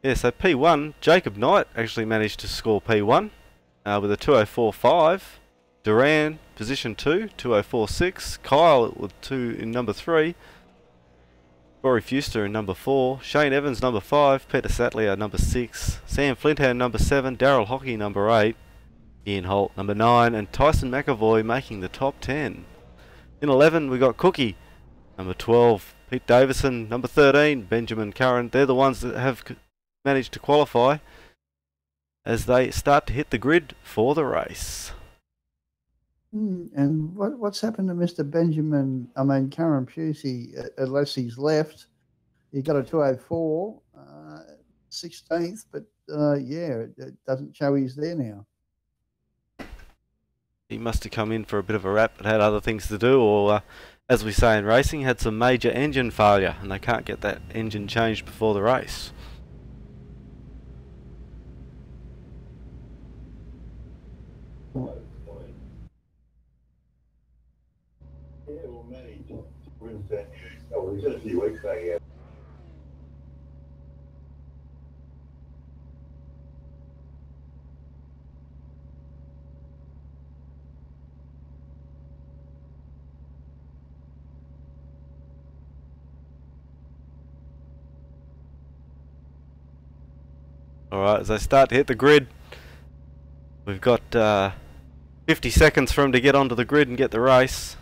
B: Yeah, so P1, Jacob Knight actually managed to score P1 with a 2:04.5. Duran, position 2, 2:04.6. Kyle with 2 in number 3. Rory Fuster in number 4. Shane Evans number 5. Peter Sattler number 6. Sam Flintham number 7. Daryl Hockey number 8. Ian Holt number 9. And Tyson McAvoy making the top 10. In 11 we got Cookie number 12. Pete Davison number 13. Benjamin Curran. They're the ones that have managed to qualify as they start to hit the grid for the race.
C: And what's happened to Mr. Karen Pusey, unless he's left? He got a 2:04, 16th, but yeah, it doesn't show he's there now.
B: He must have come in for a bit of a wrap but had other things to do, or as we say in racing, had some major engine failure and they can't get that engine changed before the race.
D: A few weeks ago, yeah.
B: Alright, as they start to hit the grid, we've got 50 seconds for them to get onto the grid and get the race.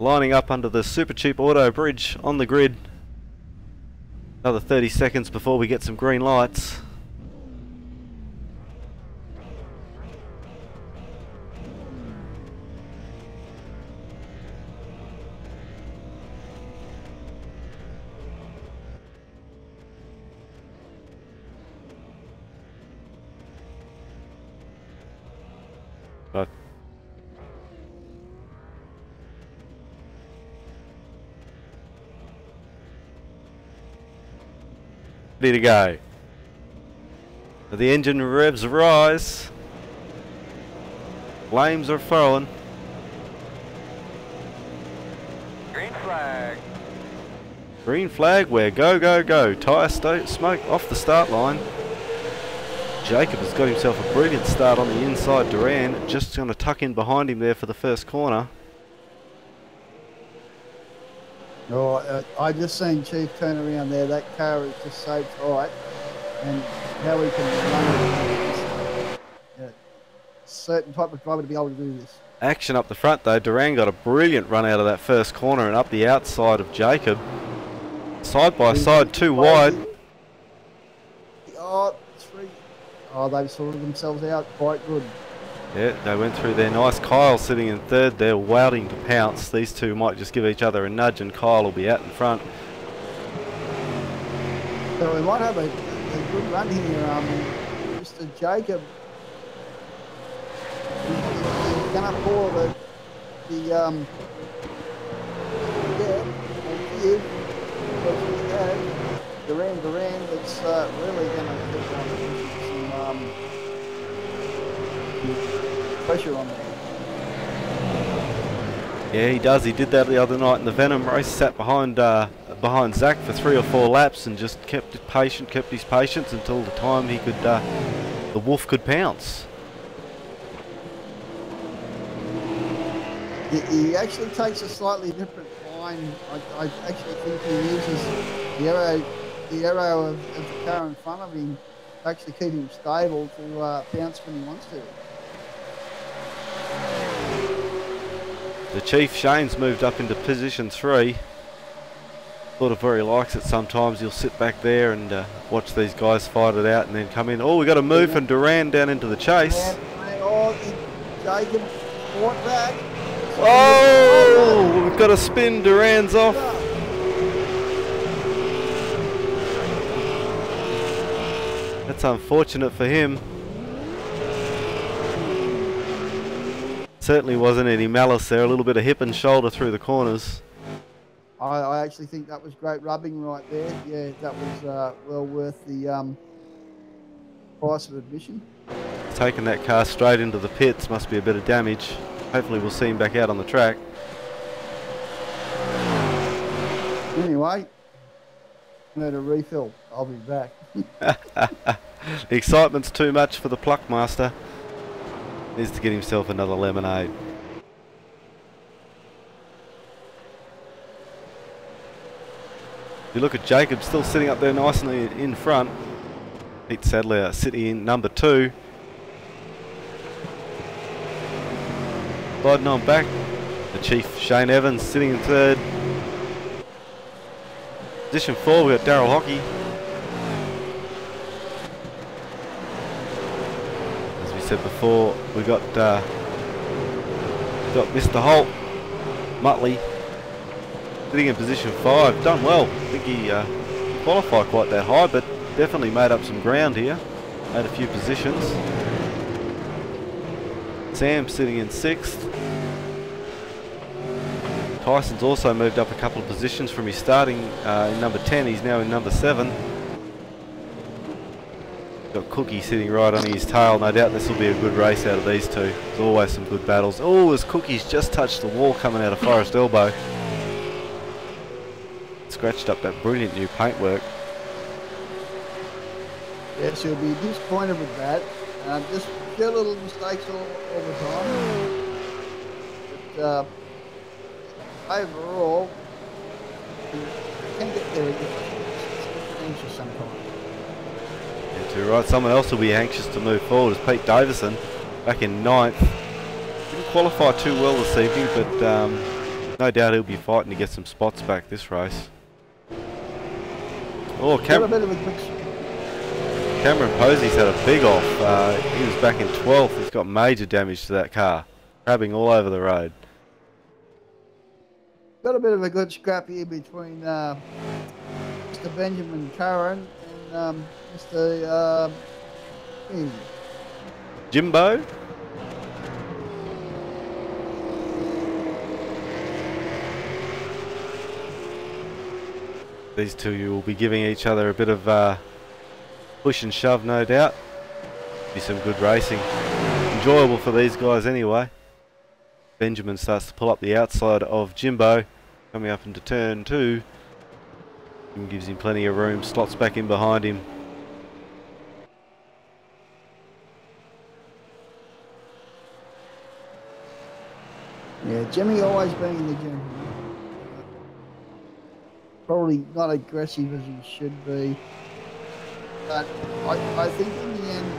B: Lining up under the Super Cheap Auto Bridge on the grid. Another 30 seconds before we get some green lights. But ready to go. The engine revs rise. Flames are falling.
E: Green flag.
B: Green flag, we're go, go, go. Tyre smoke off the start line. Jacob has got himself a brilliant start on the inside. Duran just going to tuck in behind him there for the first corner.
C: Oh, I just seen Chief turn around there. That car is just so tight, and how he can run it. Certain type of driver to be able to do this.
B: Action up the front though. Duran got a brilliant run out of that first corner and up the outside of Jacob. Side by side, too wide.
C: Oh, they've sorted themselves out quite good.
B: Yeah, they went through there nice. Kyle sitting in third there, waiting to pounce. These two might just give each other a nudge and Kyle will be out in front.
C: So we might have a good run here. Mr. Jacob, he's going to pour the Duran that's really going to put some pressure on there.
B: Yeah, he does. He did that the other night in the Venom race. Sat behind Zach for 3 or 4 laps and just kept his patience until the time he could, the wolf could pounce.
C: He actually takes a slightly different line. I actually think he uses the arrow of the car in front of him to actually keep him stable to pounce when he wants to.
B: The Chief Shane's moved up into position 3. Sort of where he likes it sometimes. He'll sit back there and watch these guys fight it out and then come in. Oh, we got a move from Duran down into the chase.
C: Jacob fought back.
B: Oh, we've got a spin. Duran's off. That's unfortunate for him. Certainly wasn't any malice there. A little bit of hip and shoulder through the corners.
C: I actually think that was great rubbing right there. Yeah, that was well worth the price of admission.
B: Taking that car straight into the pits. Must be a bit of damage. Hopefully we'll see him back out on the track.
C: Anyway, I need a refill. I'll be back.
B: The excitement's too much for the Pluck Master. Needs to get himself another lemonade. You look at Jacob still sitting up there nicely in front. Pete Sadler sitting in number 2. Sliding on back. The Chief Shane Evans sitting in 3rd. Position 4 we've got Daryl Hockey. As we said before, we got Mr. Holt, Muttley, sitting in position 5. Done well. I think he qualified quite that high, but definitely made up some ground here. Made a few positions. Sam sitting in 6th. Tyson's also moved up a couple of positions from his starting in number 10. He's now in number 7. Got Cookie sitting right on his tail. No doubt this will be a good race out of these two. There's always some good battles. Oh, as Cookie's just touched the wall coming out of Forest Elbow. Scratched up that brilliant new paintwork.
C: Yes, he'll be disappointed with that. Just get little mistakes all the time. But overall, you can get there anxious sometimes.
B: Yeah, too right. Someone else will be anxious to move forward is Pete Davison, back in 9th. Didn't qualify too well this evening, but no doubt he'll be fighting to get some spots back this race. Oh, Cameron Posey's had a big off. He was back in 12th. He's got major damage to that car. Crabbing all over the road.
C: Got a bit of a good scrap here between Mr. Benjamin Curran and Mr.
B: Jimbo? These two will be giving each other a bit of push and shove, no doubt. Be some good racing. Enjoyable for these guys anyway. Benjamin starts to pull up the outside of Jimbo, coming up into turn 2. And gives him plenty of room, slots back in behind him.
C: Yeah, Jimmy always being in the gym. Probably not aggressive as he should be. But I think in the end,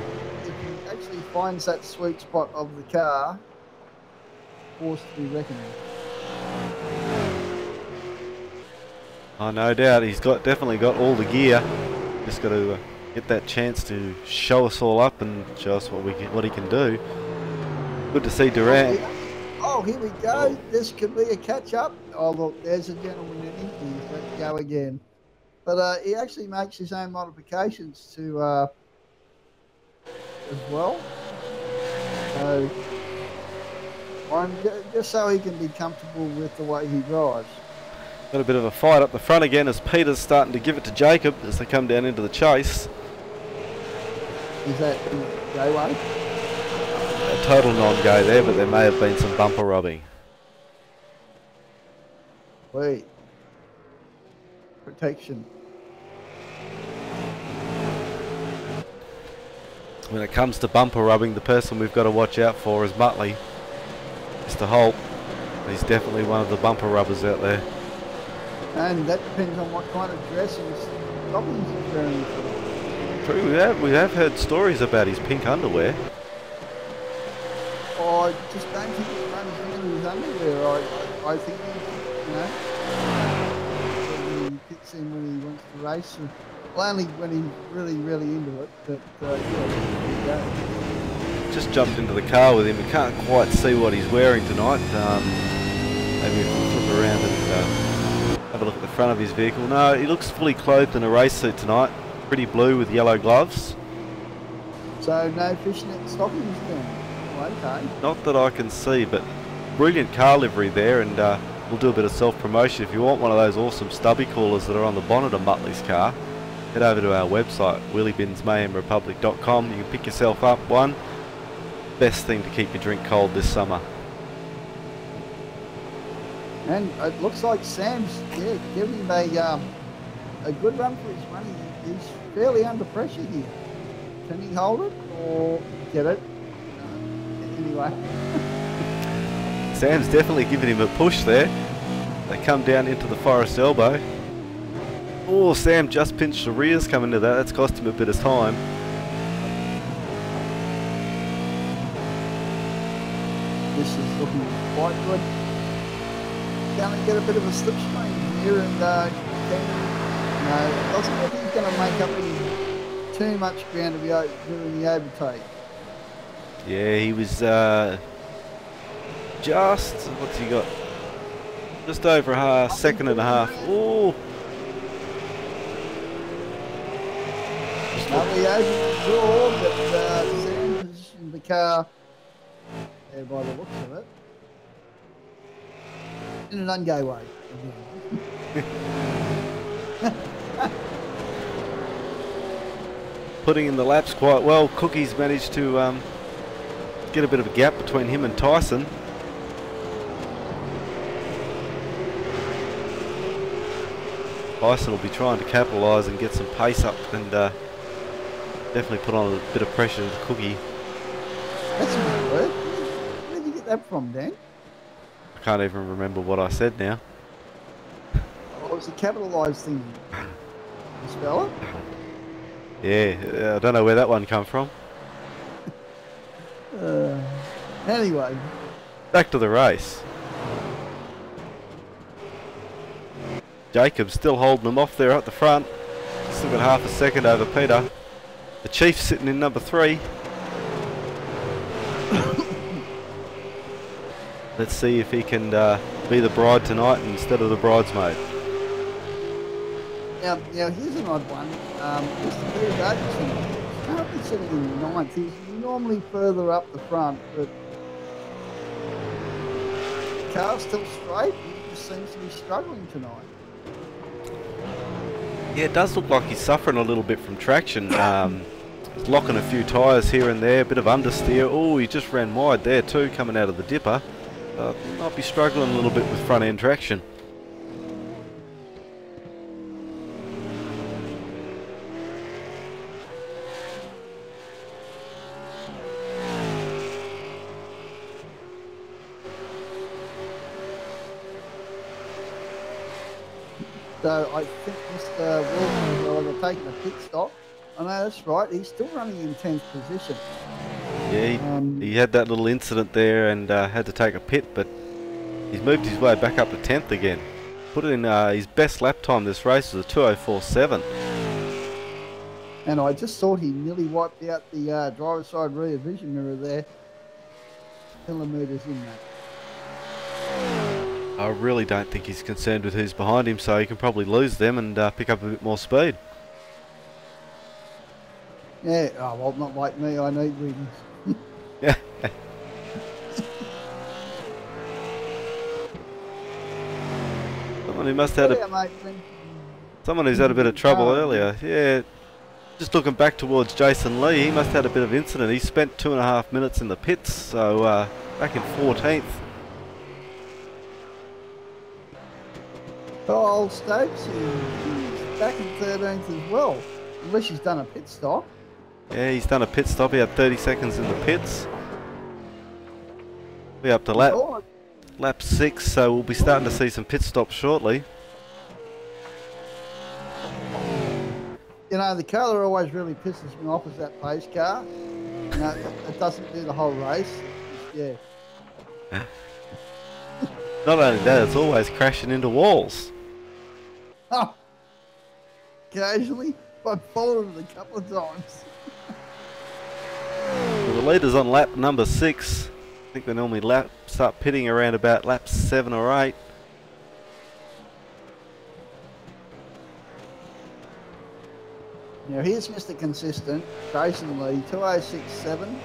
C: if he actually finds that sweet spot of the car, forced to be reckoned with.
B: Oh, no doubt. He's definitely got all the gear. Just got to get that chance to show us all up and show us what he can do. Good to see Durant.
C: Oh, here we go. This could be a catch-up. Oh, look, there's a gentleman in him. He's let it go again. But he actually makes his own modifications to as well. So, just so he can be comfortable with the way he drives.
B: Got a bit of a fight up the front again as Peter's starting to give it to Jacob as they come down into the chase.
C: Is that go-way?
B: A total non-go there, but there may have been some bumper robbing.
C: Wait. Protection.
B: When it comes to bumper rubbing, the person we've got to watch out for is Muttley. Mr. Holt. He's definitely one of the bumper rubbers out there.
C: And that depends on what kind of dress and stockings he's wearing.
B: True, we have heard stories about his pink underwear.
C: Oh, I just don't think he runs into his underwear. I think he, when he picks in when he wants to race. Well, only when he's really, really into it. But, yeah, there you go.
B: Just jumped into the car with him. We can't quite see what he's wearing tonight. Maybe if we flip around and have a look at the front of his vehicle. No, he looks fully clothed in a race suit tonight. Pretty blue with yellow gloves.
C: So no fishnet stockings then? Oh, okay.
B: Not that I can see, but brilliant car livery there, and we'll do a bit of self-promotion. If you want one of those awesome stubby coolers that are on the bonnet of Muttley's car, head over to our website, wheelybinsmayhemrepublic.com. You can pick yourself up one. Best thing to keep your drink cold this summer.
C: And it looks like Sam's giving him a good run for his money. He's fairly under pressure here. Can he hold it or get it? Anyway.
B: Sam's definitely giving him a push there. They come down into the forest elbow. Oh, Sam just pinched the rears coming to that. That's cost him a bit of time.
C: This is looking quite good. Going to get a bit of a slipstream here, and doesn't look like he's going to make up too much ground to be doing the overtake.
B: Yeah, he was just, what's he got? Just over a second and a half. Oh!
C: We overdraw, but Sam positioned the car there by the looks of it. In an ungo way.
B: Putting in the laps quite well. Cookie's managed to get a bit of a gap between him and Tyson. Tyson will be trying to capitalise and get some pace up, and definitely put on a bit of pressure to Cookie.
C: That's a good word. Where did you get that from, Dan?
B: I can't even remember what I said now.
C: Oh, it was a capitalised thing. You spell it?
B: Yeah, I don't know where that one come from.
C: Anyway.
B: Back to the race. Jacob's still holding him off there at the front. Still got half a second over Peter. The Chief's sitting in number 3. Let's see if he can be the bride tonight instead of the bridesmaid.
C: Now here's an odd one. Mr. Peter Davidson is currently sitting in 9th. He's normally further up the front, but the car's still straight. He just seems to be struggling tonight.
B: Yeah, it does look like he's suffering a little bit from traction. He's locking a few tyres here and there, a bit of understeer. Oh, he just ran wide there too, coming out of the dipper. Might be struggling a little bit with front end traction.
C: So I think Mr. Wilson is taking a pit stop. I know that's right. He's still running in 10th position.
B: Yeah, he had that little incident there and had to take a pit, but he's moved his way back up to 10th again. Put in his best lap time this race was a 2:04.7.
C: And I just thought he nearly wiped out the driver's side rear vision mirror there. Kilometres in that.
B: I really don't think he's concerned with who's behind him, so he can probably lose them and pick up a bit more speed.
C: Yeah, oh, well, not like me. I need readings.
B: Yeah. Someone who must have had someone who's had a bit of trouble earlier. Yeah. Just looking back towards Jason Lee, he must have had a bit of incident. He spent 2.5 minutes in the pits, so back in 14th.
C: Old Stokes, he's back in 13th as well. Unless he's done a pit stop.
B: Yeah, he's done a pit stop. He had 30 seconds in the pits. We're up to lap 6, so we'll be starting to see some pit stops shortly.
C: You know, the car that always really pisses me off is that pace car. You know, it doesn't do the whole race. Yeah.
B: Not only that, it's always crashing into walls.
C: Oh, occasionally, I've followed it a couple of times.
B: Well, the leader's on lap number 6. I think they normally start pitting around about lap 7 or 8.
C: Now here's Mr. Consistent, Jason Lee, 206.7.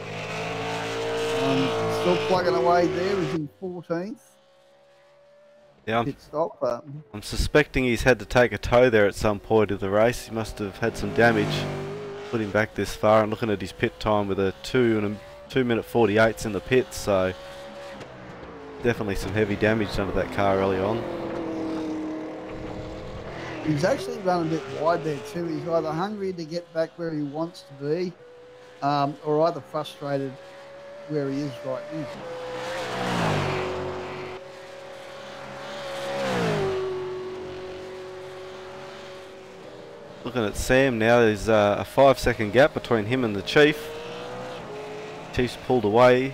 C: Still plugging away there, he's in 14th.
B: Yeah,
C: Pit stop.
B: I'm suspecting he's had to take a tow there at some point of the race. He must have had some damage put him back this far. And looking at his pit time with a 2 minute 48s in the pits, so definitely some heavy damage done to that car early on.
C: He's actually run a bit wide there too. He's either hungry to get back where he wants to be, or either frustrated where he is right now.
B: Looking at Sam now, there's a 5-second gap between him and the Chief. Chief's pulled away,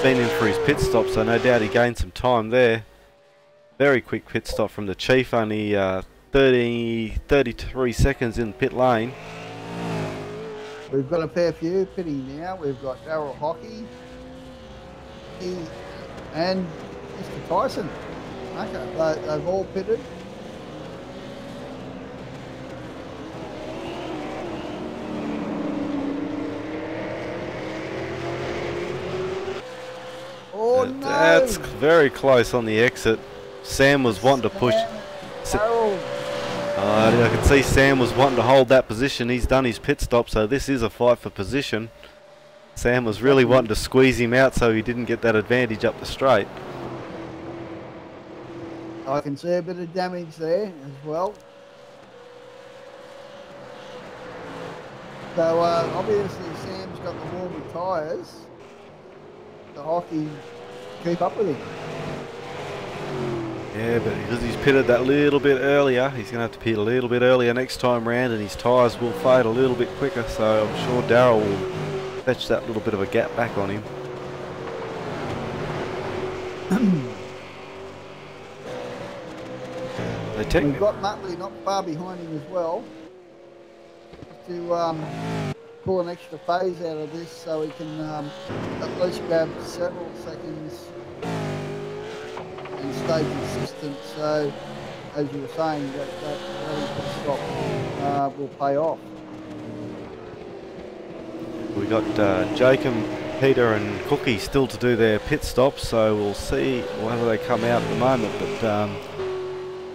B: been in for his pit stop, so no doubt he gained some time there. Very quick pit stop from the Chief, only 33 seconds in the pit lane.
C: We've got a fair few pitting now. We've got Darryl Hockey and Mr. Tyson. Okay, they've all pitted. Oh, no.
B: That's very close on the exit. Sam was wanting to push. I can see Sam was wanting to hold that position. He's done his pit stop, so this is a fight for position. Sam was really wanting to squeeze him out so he didn't get that advantage up the straight.
C: I can see a bit of damage there as well. So obviously Sam's got the warmer tyres. The Hockey keep up with him.
B: Yeah, but because he's pitted that little bit earlier, he's going to have to pit a little bit earlier next time round, and his tyres will fade a little bit quicker, so I'm sure Darryl will fetch that little bit of a gap back on him.
C: We've got Nutley not far behind him as well to pull an extra phase out of this so he can at least grab several seconds and stay consistent. So, as you were saying, that stop will pay off.
B: We got Jacob, Peter and Cookie still to do their pit stops, so we'll see whether they come out at the moment. But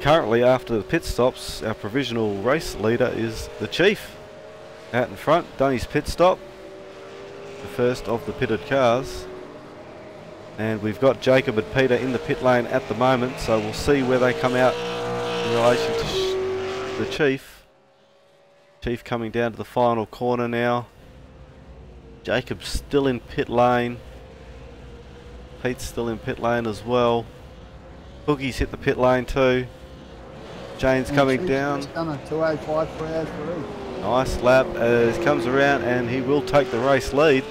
B: currently, after the pit stops, our provisional race leader is the Chief. Out in front, done his pit stop, the first of the pitted cars. And we've got Jacob and Peter in the pit lane at the moment, so we'll see where they come out in relation to the Chief. Chief coming down to the final corner now. Jacob's still in pit lane. Pete's still in pit lane as well. Cookie's hit the pit lane too. Jane's coming down.
C: Done a 2:05 for hours for each.
B: Nice lap as comes around, and he will take the race lead.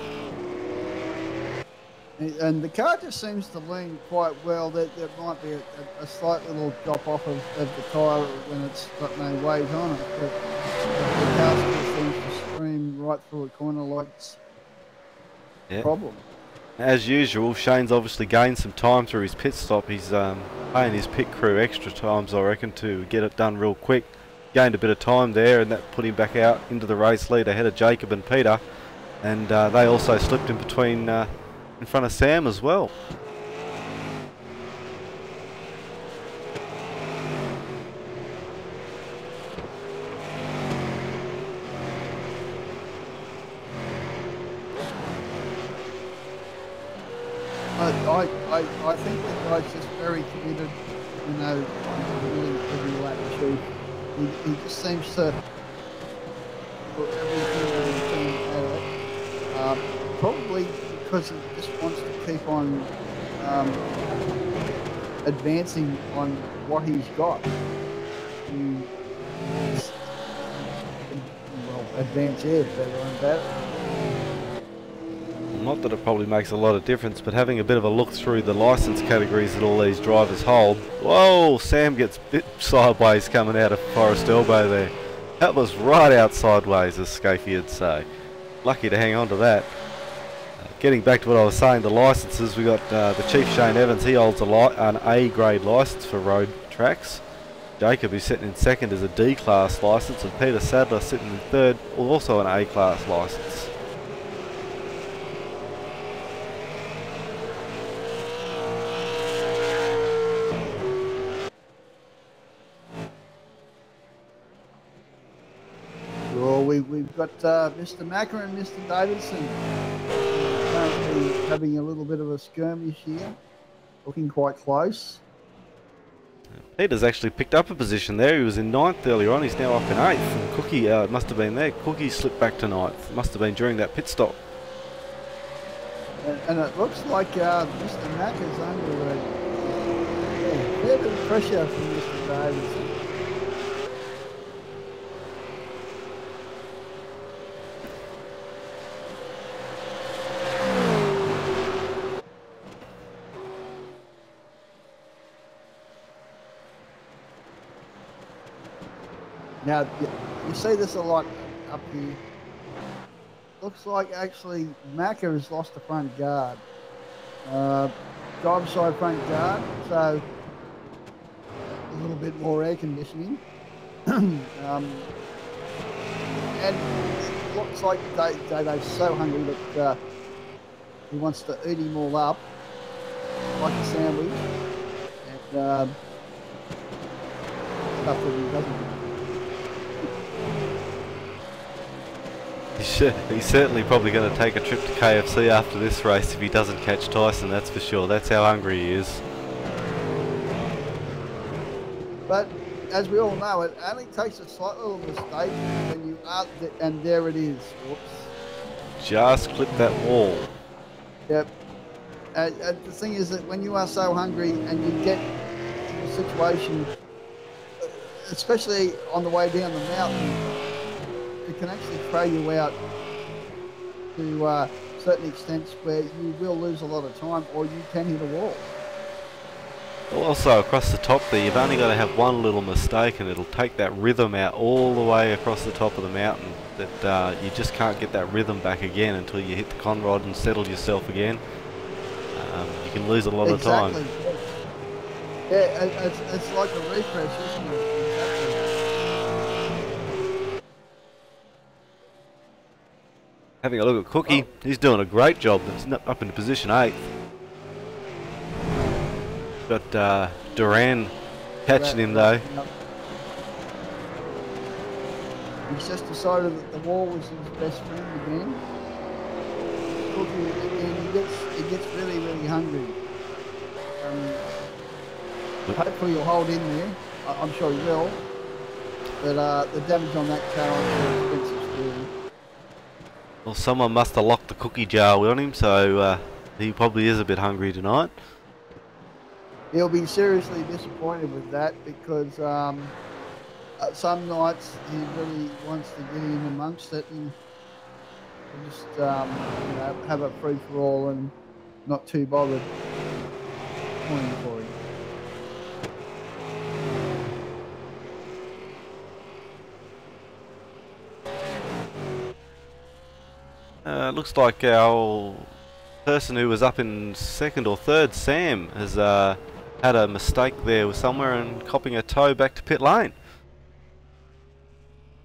C: And the car just seems to lean quite well. There might be a slight little drop off of the tyre when it's got no weight on it, but the car still seems to stream right through a corner like it's a problem.
B: As usual, Shane's obviously gained some time through his pit stop. He's paying his pit crew extra times, I reckon, to get it done real quick. Gained a bit of time there, and that put him back out into the race lead ahead of Jacob and Peter. And they also slipped in between, in front of Sam as well.
C: I think the guy's just very committed, you know, willing Chief. He just seems to put everything that he can at it. Probably because he just wants to keep on advancing on what he's got. Well, advance air better and better.
B: Not that it probably makes a lot of difference, but having a bit of a look through the licence categories that all these drivers hold. Whoa, Sam gets bit sideways coming out of Forest Elbow there. That was right out sideways, as Scafie would say. Lucky to hang on to that. Getting back to what I was saying, the licences, we got the Chief Shane Evans, he holds an A grade licence for road tracks. Jacob, who's sitting in second, is a D class licence, and Peter Sadler sitting in third, also an A class licence.
C: Well, we've got Mr. Macker and Mr. Davidson currently having a little bit of a skirmish here, looking quite close.
B: Peter's actually picked up a position there. He was in 9th earlier on, he's now up in 8th. And Cookie, it must have been there. Cookie slipped back to 9th. Must have been during that pit stop.
C: And it looks like Mr. Macker's under a fair bit of pressure from Mr. Davidson. Now, you see this a lot up here. Looks like actually Macca has lost the front guard. Driver side front guard, so a little bit more air conditioning. And it looks like Dave's so hungry that he wants to eat him all up like a sandwich. And stuff that he doesn't.
B: He's certainly probably going to take a trip to KFC after this race if he doesn't catch Tyson, that's for sure. That's how hungry he is.
C: But as we all know, it only takes a slight little mistake when you are, and there it is. Whoops.
B: Just clip that wall.
C: Yep. The thing is that when you are so hungry and you get in a situation, especially on the way down the mountain, it can actually throw you out to certain extents where you will lose a lot of time or you can hit a wall.
B: Also, across the top there, you've only got to have one little mistake and it'll take that rhythm out all the way across the top of the mountain. That you just can't get that rhythm back again until you hit the conrod and settle yourself again. You can lose a lot of time.
C: Yeah, it's like a refresh, isn't it?
B: Having a look at Cookie, he's doing a great job. He's up into position 8th. Got Duran catching him though.
C: Yep. He's just decided that the wall was his best friend again. Cookie, again, he gets really, really hungry. Hopefully he'll hold in there. I'm sure he will. But the damage on that car, I'm sure, is expensive still.
B: Well, someone must have locked the cookie jar on him, so he probably is a bit hungry tonight.
C: He'll be seriously disappointed with that because some nights he really wants to get in amongst it and just you know, have a free for all and not too bothered pointing for him.
B: Looks like our person who was up in 2nd or 3rd, Sam, has had a mistake there somewhere and copping a tow back to pit lane.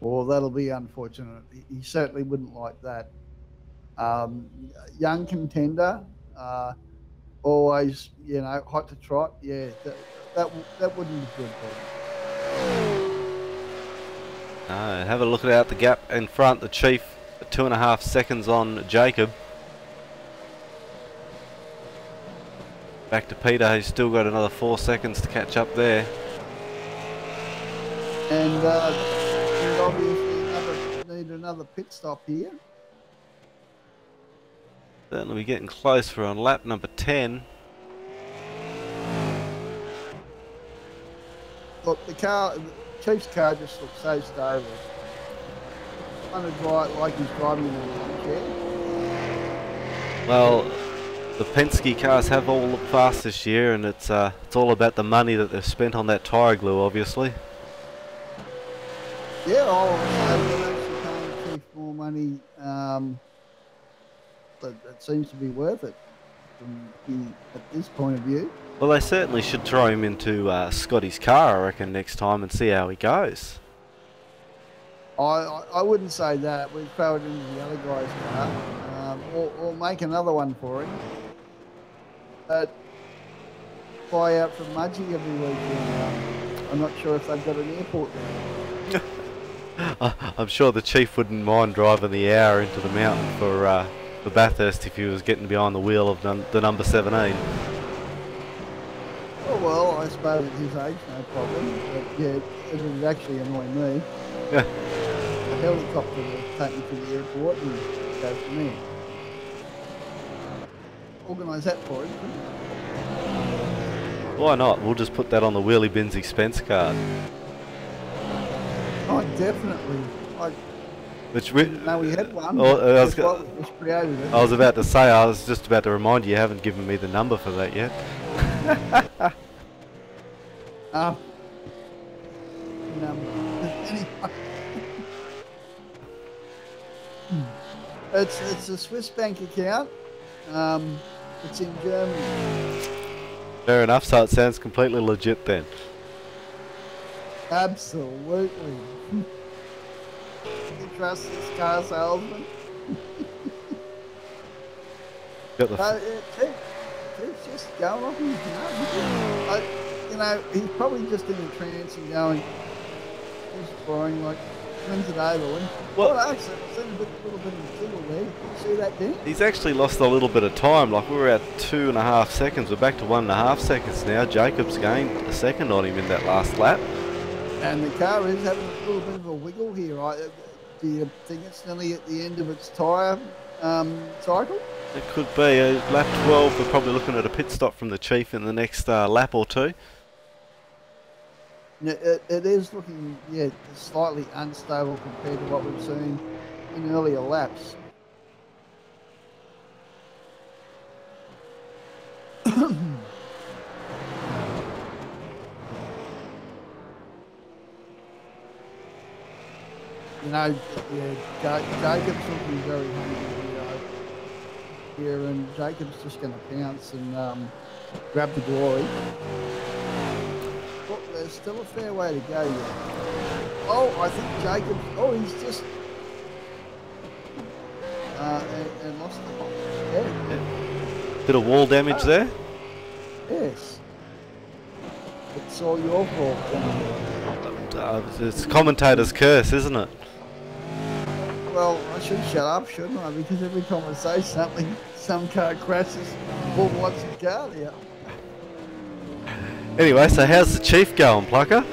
C: Well, that'll be unfortunate. He certainly wouldn't like that. Young contender, always, you know, hot to trot. Yeah, that wouldn't be good for him.
B: Have a look at out the gap in front. The Chief, 2.5 seconds on Jacob. Back to Peter, who's still got another 4 seconds to catch up there.
C: And obviously need another pit stop here.
B: Certainly we're getting close. We're on lap number 10.
C: Look, the Chief's car just looks so stable. Kind of like he's driving in a chair.
B: Well, the Penske cars have all looked fast this year, and it's all about the money that they've spent on that tyre glue, obviously.
C: Yeah, they're actually paying Chief more money, but it seems to be worth it at this point of view.
B: Well, they certainly should throw him into Scotty's car, I reckon, next time and see how he goes.
C: I wouldn't say that. We'd throw it into the other guy's car, or make another one for him. But fly out from Mudgee every weekend. I'm not sure if they've got an airport there.
B: I'm sure the Chief wouldn't mind driving the hour into the mountain for Bathurst if he was getting behind the wheel of the number 17.
C: Oh well, I suppose at his age, no problem. But yeah, it would actually annoy me.
B: Yeah.
C: A helicopter will take me to the airport and go from there. Organise that for him, couldn't you?
B: Why not? We'll just put that on the Wheelybins expense card.
C: Oh, definitely.
B: Which we
C: No, we had one.
B: Oh, I was
C: Just created it.
B: I was about to say, I was just about to remind you, you haven't given me the number for that yet.
C: Anyway. It's a Swiss bank account. It's in Germany.
B: Fair enough, so it sounds completely legit then.
C: Absolutely. You trust this car salesman?
B: Got the
C: It's just going off his nut. He's probably just in a trance and going, he's boring, like, when's it over? Well, actually, I've seen a little bit of a jiggle there. Did you see that, Dan?
B: He's actually lost a little bit of time. Like, we were at 2.5 seconds. We're back to 1.5 seconds now. Jacobs gained a second on him in that last lap.
C: And the car is having a little bit of a wiggle here, right? Do you think it's nearly at the end of its tyre cycle?
B: It could be. Lap 12, we're probably looking at a pit stop from the Chief in the next lap or two.
C: It is looking, yeah, slightly unstable compared to what we've seen in earlier laps. Jacob's looking very hungry here, and Jacob's just going to pounce and grab the glory. Well, there's still a fair way to go yet. Oh, I think Jacobs. Oh, he's just and lost the ball. Yeah.
B: Bit of wall damage there.
C: Yes. It's all your fault.
B: It's commentator's curse, isn't it?
C: Well, I should shut up, shouldn't I? Because every time I say something, some car crashes. Paul wants the car there.
B: Anyway, so how's the Chief going, Plucker?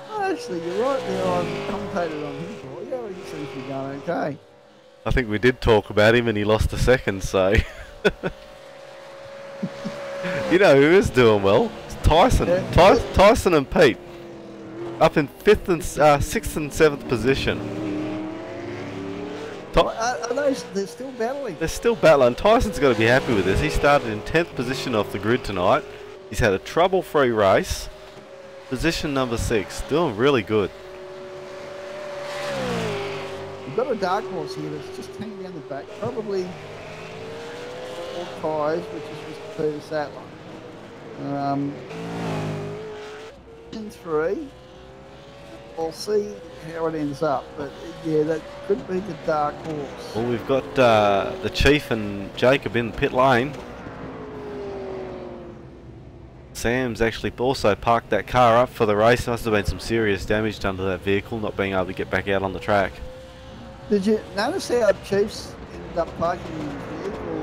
C: Oh, actually, you're right there. I've commentated on him for you. He seems to be going okay.
B: I think we did talk about him and he lost a second, so... You know who is doing well? It's Tyson.
C: Yeah.
B: Tyson and Pete. Up in 6th and 7th position.
C: Are they're still battling?
B: They're still battling. Tyson's got to be happy with this. He started in 10th position off the grid tonight. He's had a trouble-free race. Position number 6. Doing really good.
C: We've got a dark horse here that's just hanging down the back. Probably all tyres, which is just Peter Sattler. In 3. We'll see how it ends up, but yeah, that could be the dark horse.
B: Well, we've got the Chief and Jacob in the pit lane. Sam's actually also parked that car up for the race. Must have been some serious damage done to that vehicle, not being able to get back out on the track.
C: Did you notice how Chiefs ended up parking the vehicle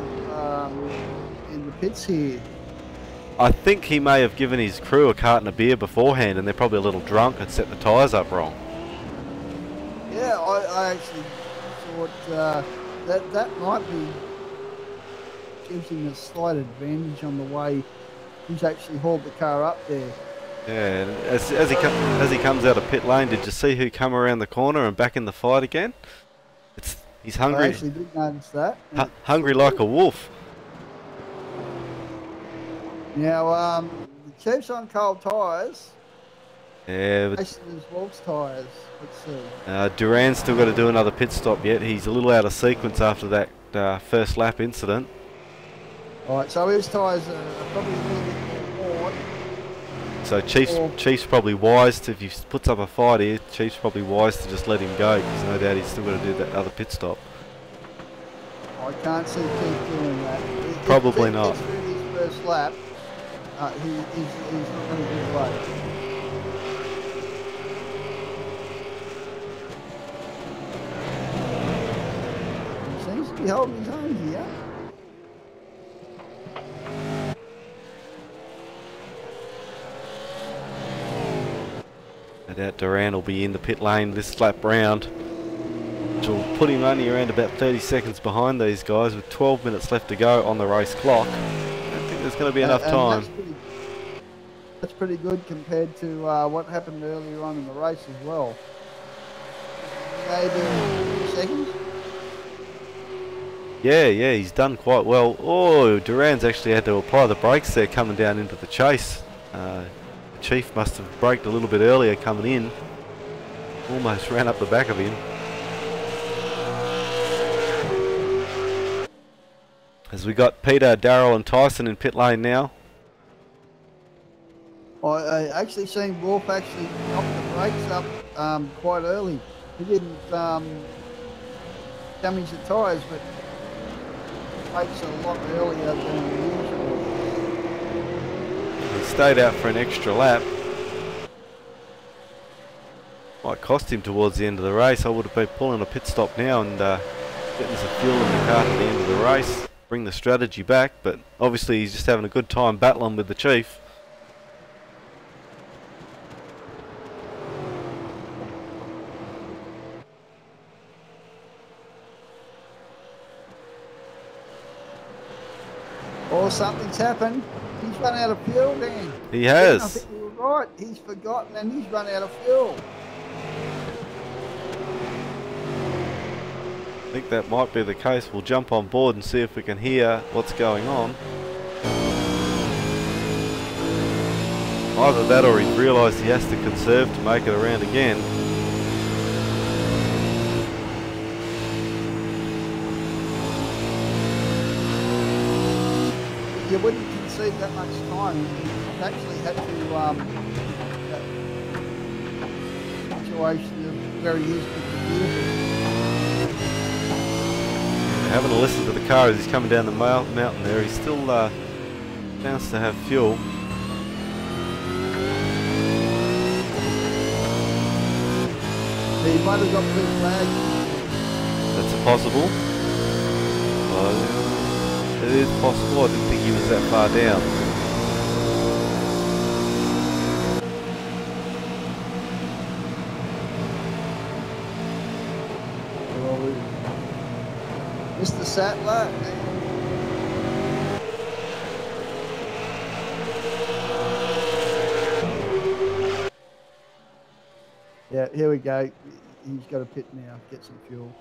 C: in the pits here?
B: I think he may have given his crew a carton of beer beforehand, and they're probably a little drunk and set the tyres up wrong.
C: Yeah, I actually thought that might be gives him a slight advantage on the way he's actually hauled the car up there.
B: Yeah, and as he comes out of pit lane, did you see who come around the corner and back in the fight again? He's hungry.
C: I actually did notice that.
B: Hungry like a wolf.
C: Now, the Chief's on cold tyres.
B: Yeah, but
C: Jason is Wolf's tyres. Let's see.
B: Duran's still got to do another pit stop yet. He's a little out of sequence after that first lap incident.
C: Alright, so his tyres are probably a little bit more worn.
B: So Chief's probably wise to, if he puts up a fight here, Chief's probably wise to just let him go, because no doubt he's still got to do that other pit stop.
C: I can't see Chief doing that.
B: Probably
C: if
B: not.
C: If he gets through his first lap, he's not going to do well. He seems to be holding his own here.
B: No doubt Duran will be in the pit lane this lap round, which will put him only around about 30 seconds behind these guys with 12 minutes left to go on the race clock. I don't think there's going to be enough time.
C: That's pretty good compared to what happened earlier on in the race as well. Maybe seconds?
B: Yeah, he's done quite well. Oh, Duran's actually had to apply the brakes there coming down into the chase. The Chief must have braked a little bit earlier coming in. Almost ran up the back of him. As we got Peter, Darryl and Tyson in pit lane now.
C: I actually seen Wolf actually knock the brakes up quite early. He didn't damage the tyres, but brakes a lot earlier than usual.
B: He stayed out for an extra lap. Might cost him towards the end of the race. I would have been pulling a pit stop now and getting some fuel in the car at the end of the race. Bring the strategy back, but obviously he's just having a good time battling with the Chief.
C: Or something's happened. He's run out of fuel, Dan.
B: He has.
C: I think you were right. He's forgotten and he's run out of fuel.
B: I think that might be the case. We'll jump on board and see if we can hear what's going on. Either that or he's realised he has to conserve to make it around again.
C: You wouldn't concede that much time. You've actually had to that situation of where he used to be.
B: Having a listen to the car as he's coming down the mountain there, he's still chance to have fuel.
C: He might have got blue flag.
B: That's possible. It is possible. I didn't think he was that far down.
C: Mr. Sattler. Yeah, here we go. He's got a pit now. Get some fuel.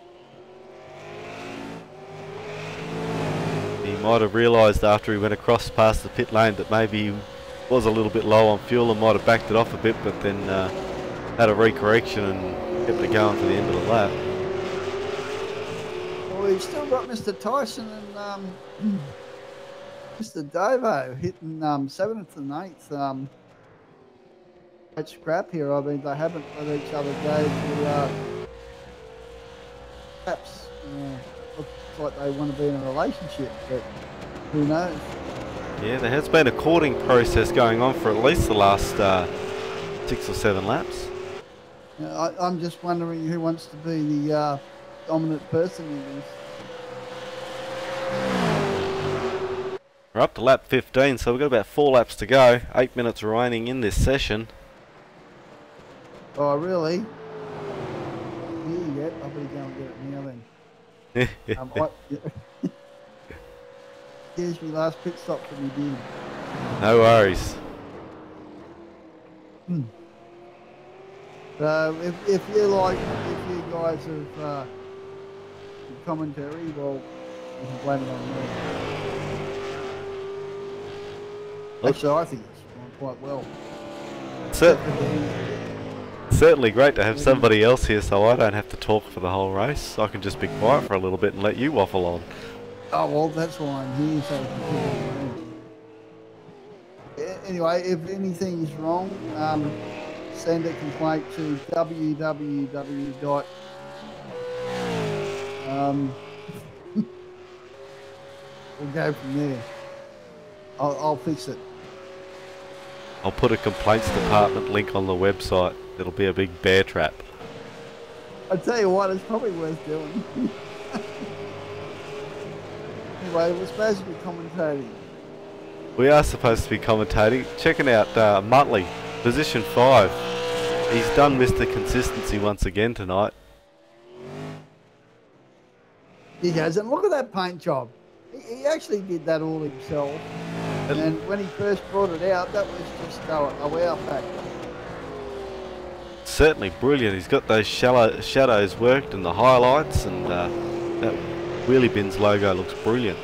B: He might have realised after he went across past the pit lane that maybe he was a little bit low on fuel and might have backed it off a bit, but then had a recorrection and kept it going for the end of the lap.
C: Well, we've still got Mr. Tyson and Mr. Davo hitting 7th and 8th. It's scrap here. I mean, they haven't let each other go to laps. Looks like they want to be in a relationship, but who knows?
B: Yeah, there has been a courting process going on for at least the last 6 or 7 laps.
C: I'm just wondering who wants to be the dominant person in this.
B: We're up to lap 15, so we've got about 4 laps to go. 8 minutes remaining in this session.
C: Oh, really? Yeah, I better go and get it now then. Here's my last pit stop for me beer.
B: No worries.
C: So if you guys have commentary, well, you can blame it on me. Actually, I think it's gone quite well.
B: Certainly great to have somebody else here, so I don't have to talk for the whole race. I can just be quiet for a little bit and let you waffle on.
C: Oh, well, that's why I'm here, so you can hear me. Anyway, if anything is wrong, send a complaint to www. We'll go from there. I'll fix it.
B: I'll put a complaints department link on the website. It'll be a big bear trap.
C: I tell you what, it's probably worth doing. Anyway, we're supposed to be commentating.
B: We are supposed to be commentating. Checking out Muttley, position 5. He's done Mr. Consistency once again tonight.
C: He has, and look at that paint job. He actually did that all himself. And when he first brought it out, that was just a wow factor.
B: Certainly brilliant. He's got those shadows worked and the highlights, and that Wheelybins logo looks brilliant.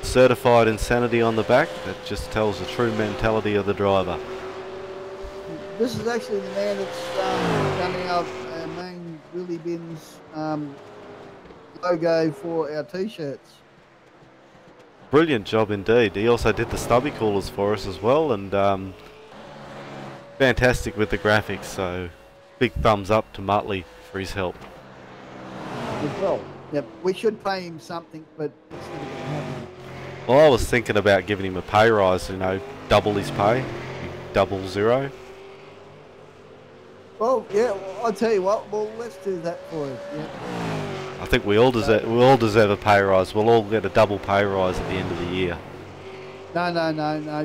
B: Certified insanity on the back. That just tells the true mentality of the driver.
C: This is actually the man that's done our main Wheelybins logo for our t-shirts.
B: Brilliant job indeed. He also did the stubby coolers for us as well, and fantastic with the graphics, so big thumbs up to Muttley for his help.
C: As well. Yep, we should pay him something, but it's not going to happen.
B: Well, I was thinking about giving him a pay rise, you know, double his pay, 00.
C: Well, yeah, well, I'll tell you what, well, let's do that for you. Yep.
B: I think we all deserve a pay rise. We'll all get a double pay rise at the end of the year.
C: No,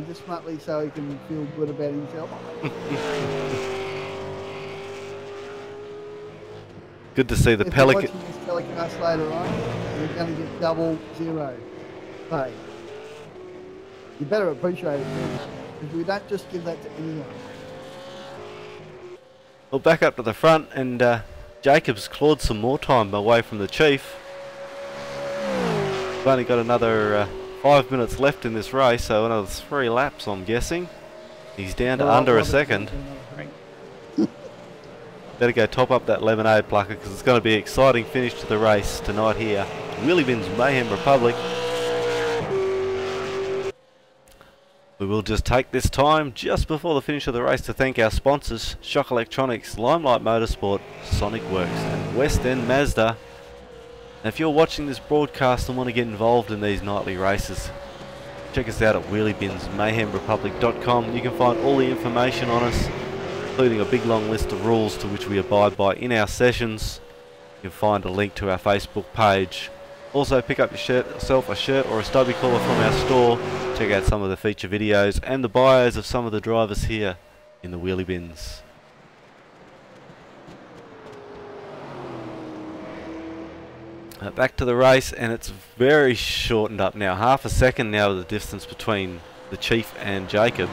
C: just Muttley so he can feel good about himself.
B: Good to see the Pelican.
C: If you're watching this telecast later on, you're going to get 00 pay. You better appreciate it, because we don't just give that to anyone.
B: Well, back up to the front, and Jacob's clawed some more time away from the Chief. We've only got another 5 minutes left in this race, so another 3 laps, I'm guessing. He's down to under a second. Better go top up that lemonade plucker, because it's going to be an exciting finish to the race tonight here. Wheelybins Mayhem Republic. We will just take this time just before the finish of the race to thank our sponsors: Shock Electronics, Limelight Motorsport, Sonic Works and West End Mazda. And if you're watching this broadcast and want to get involved in these nightly races, check us out at wheelybinsmayhemrepublic.com. You can find all the information on us, including a big long list of rules to which we abide by in our sessions. You can find a link to our Facebook page. Also, pick up yourself a shirt or a stubby collar from our store. Check out some of the feature videos and the bios of some of the drivers here in the Wheelie Bins. Back to the race, and it's very shortened up now. Half a second now the distance between the Chief and Jacob.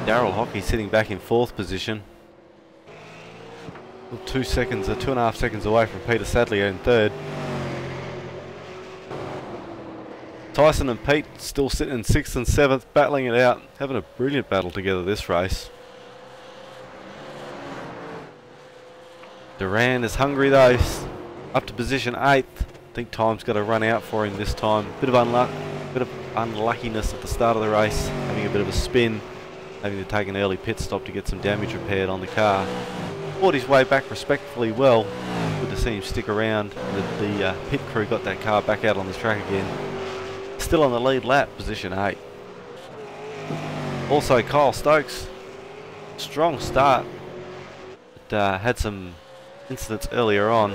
B: Daryl Hockey sitting back in 4th position. 2.5 seconds away from Peter Sadlier in 3rd. Tyson and Pete still sitting in 6th and 7th, battling it out, having a brilliant battle together this race. Duran is hungry though, up to position 8th. I think time's got to run out for him this time. Bit of unluckiness at the start of the race, having a bit of a spin, having to take an early pit stop to get some damage repaired on the car. Fought his way back respectfully well. Good to see him stick around. The pit crew got that car back out on the track again. Still on the lead lap, position 8. Also Kyle Stokes, strong start. had some incidents earlier on.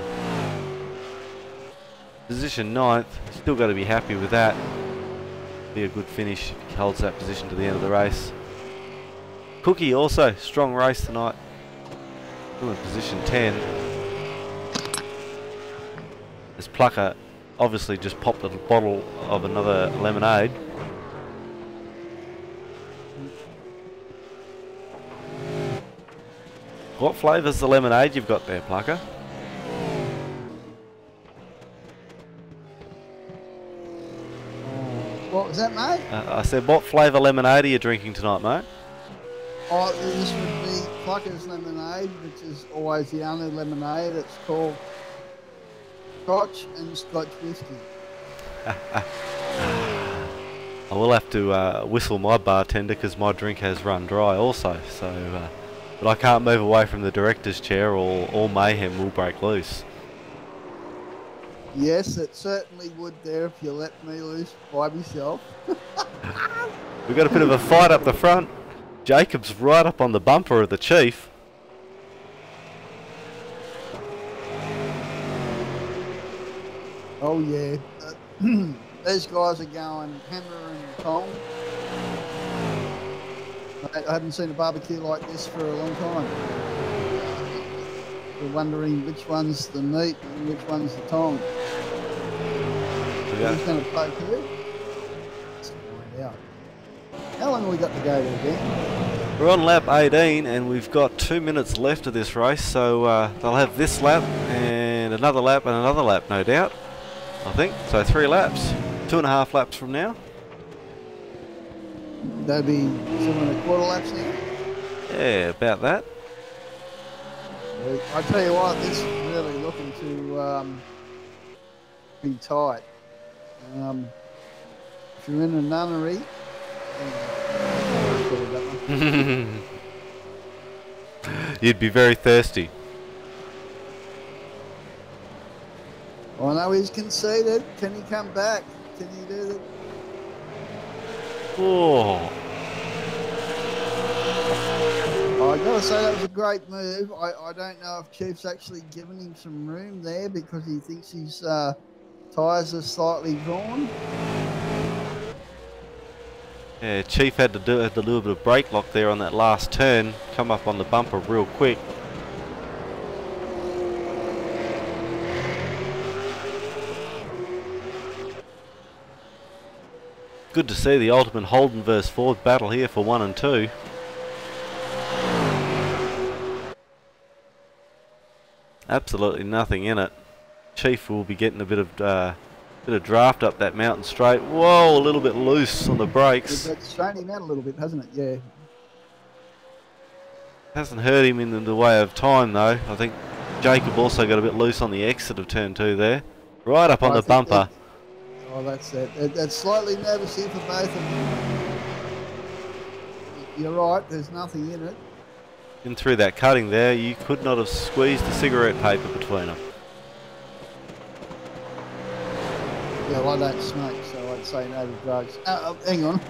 B: Position 9th, still got to be happy with that. Be a good finish if he holds that position to the end of the race. Cookie also, strong race tonight. Still in position 10. This Plucker obviously just popped a bottle of another lemonade. What flavour's the lemonade you've got there, Plucker?
C: What was that, mate?
B: I said, what flavour lemonade are you drinking tonight, mate?
C: Oh, this would be Plucker's Lemonade, which is always the only lemonade. It's called Scotch and Scotch whiskey.
B: I will have to whistle my bartender because my drink has run dry also. So, but I can't move away from the director's chair or all mayhem will break loose.
C: Yes, it certainly would there if you let me loose by myself.
B: We've got a bit of a fight up the front. Jacob's right up on the bumper of the Chief.
C: Oh yeah, these guys are going hammer and tong. I haven't seen a barbecue like this for a long time. We're wondering which one's the meat and which one's the tong. Who's going to poke who? Let's find out. How long have we got to go there, Ben?
B: We're on lap 18 and we've got 2 minutes left of this race, so they'll have this lap and another lap no doubt, I think. So 3 laps, 2.5 laps from now.
C: That'd be 2.25 laps now?
B: Yeah, about that.
C: I tell you what, this is really looking to be tight. If you're in a nunnery,
B: you'd be very thirsty.
C: I know he's conceded. Can he come back? Can he do that?
B: Oh.
C: I gotta say that was a great move. I don't know if Chief's actually given him some room there because he thinks his tyres are slightly drawn.
B: Yeah, Chief had to do a little bit of brake lock there on that last turn, come up on the bumper real quick. Good to see the ultimate Holden versus Ford battle here for 1 and 2. Absolutely nothing in it. Chief will be getting a bit of draft up that mountain straight. Whoa, a little bit loose on the brakes.
C: It's strained him out a little bit, hasn't it? Yeah.
B: Hasn't hurt him in the way of time though. I think Jacob also got a bit loose on the exit of turn 2 there. Right up on the bumper.
C: Oh, that's it. That's slightly nervous here for both of them. You're right, there's nothing in it.
B: In through that cutting there, you could not have squeezed the cigarette paper between them.
C: Yeah, well, I don't smoke, so I'd say no to drugs. Hang on.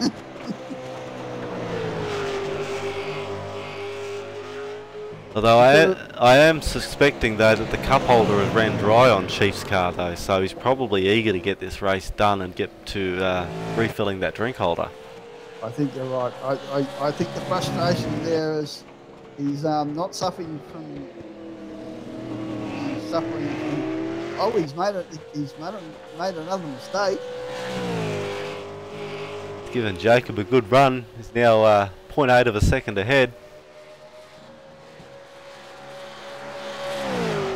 B: Although I am suspecting though that the cup holder has ran dry on Chief's car though, so he's probably eager to get this race done and get to refilling that drink holder.
C: I think you're right. I think the frustration there is he's not suffering from. He's suffering from. Oh, he's made another mistake.
B: It's given Jacob a good run. He's now 0.8 of a second ahead.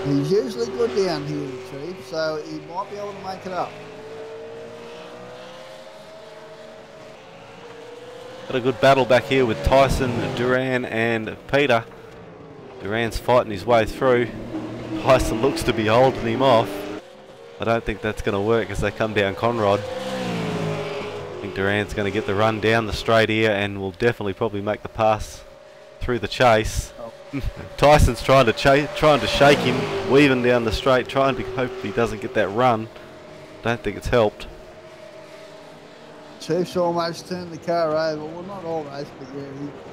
C: He's usually good down here, Chief, so he might be able to make it up.
B: Got a good battle back here with Tyson, Duran and Peter. Duran's fighting his way through. Tyson looks to be holding him off. I don't think that's going to work as they come down Conrod. I think Duran's going to get the run down the straight here and will definitely probably make the pass through the chase. Tyson's trying to shake him, weaving down the straight, trying to hope he doesn't get that run. Don't think it's helped.
C: Chief's almost turned the car over. Well, not almost, but yeah,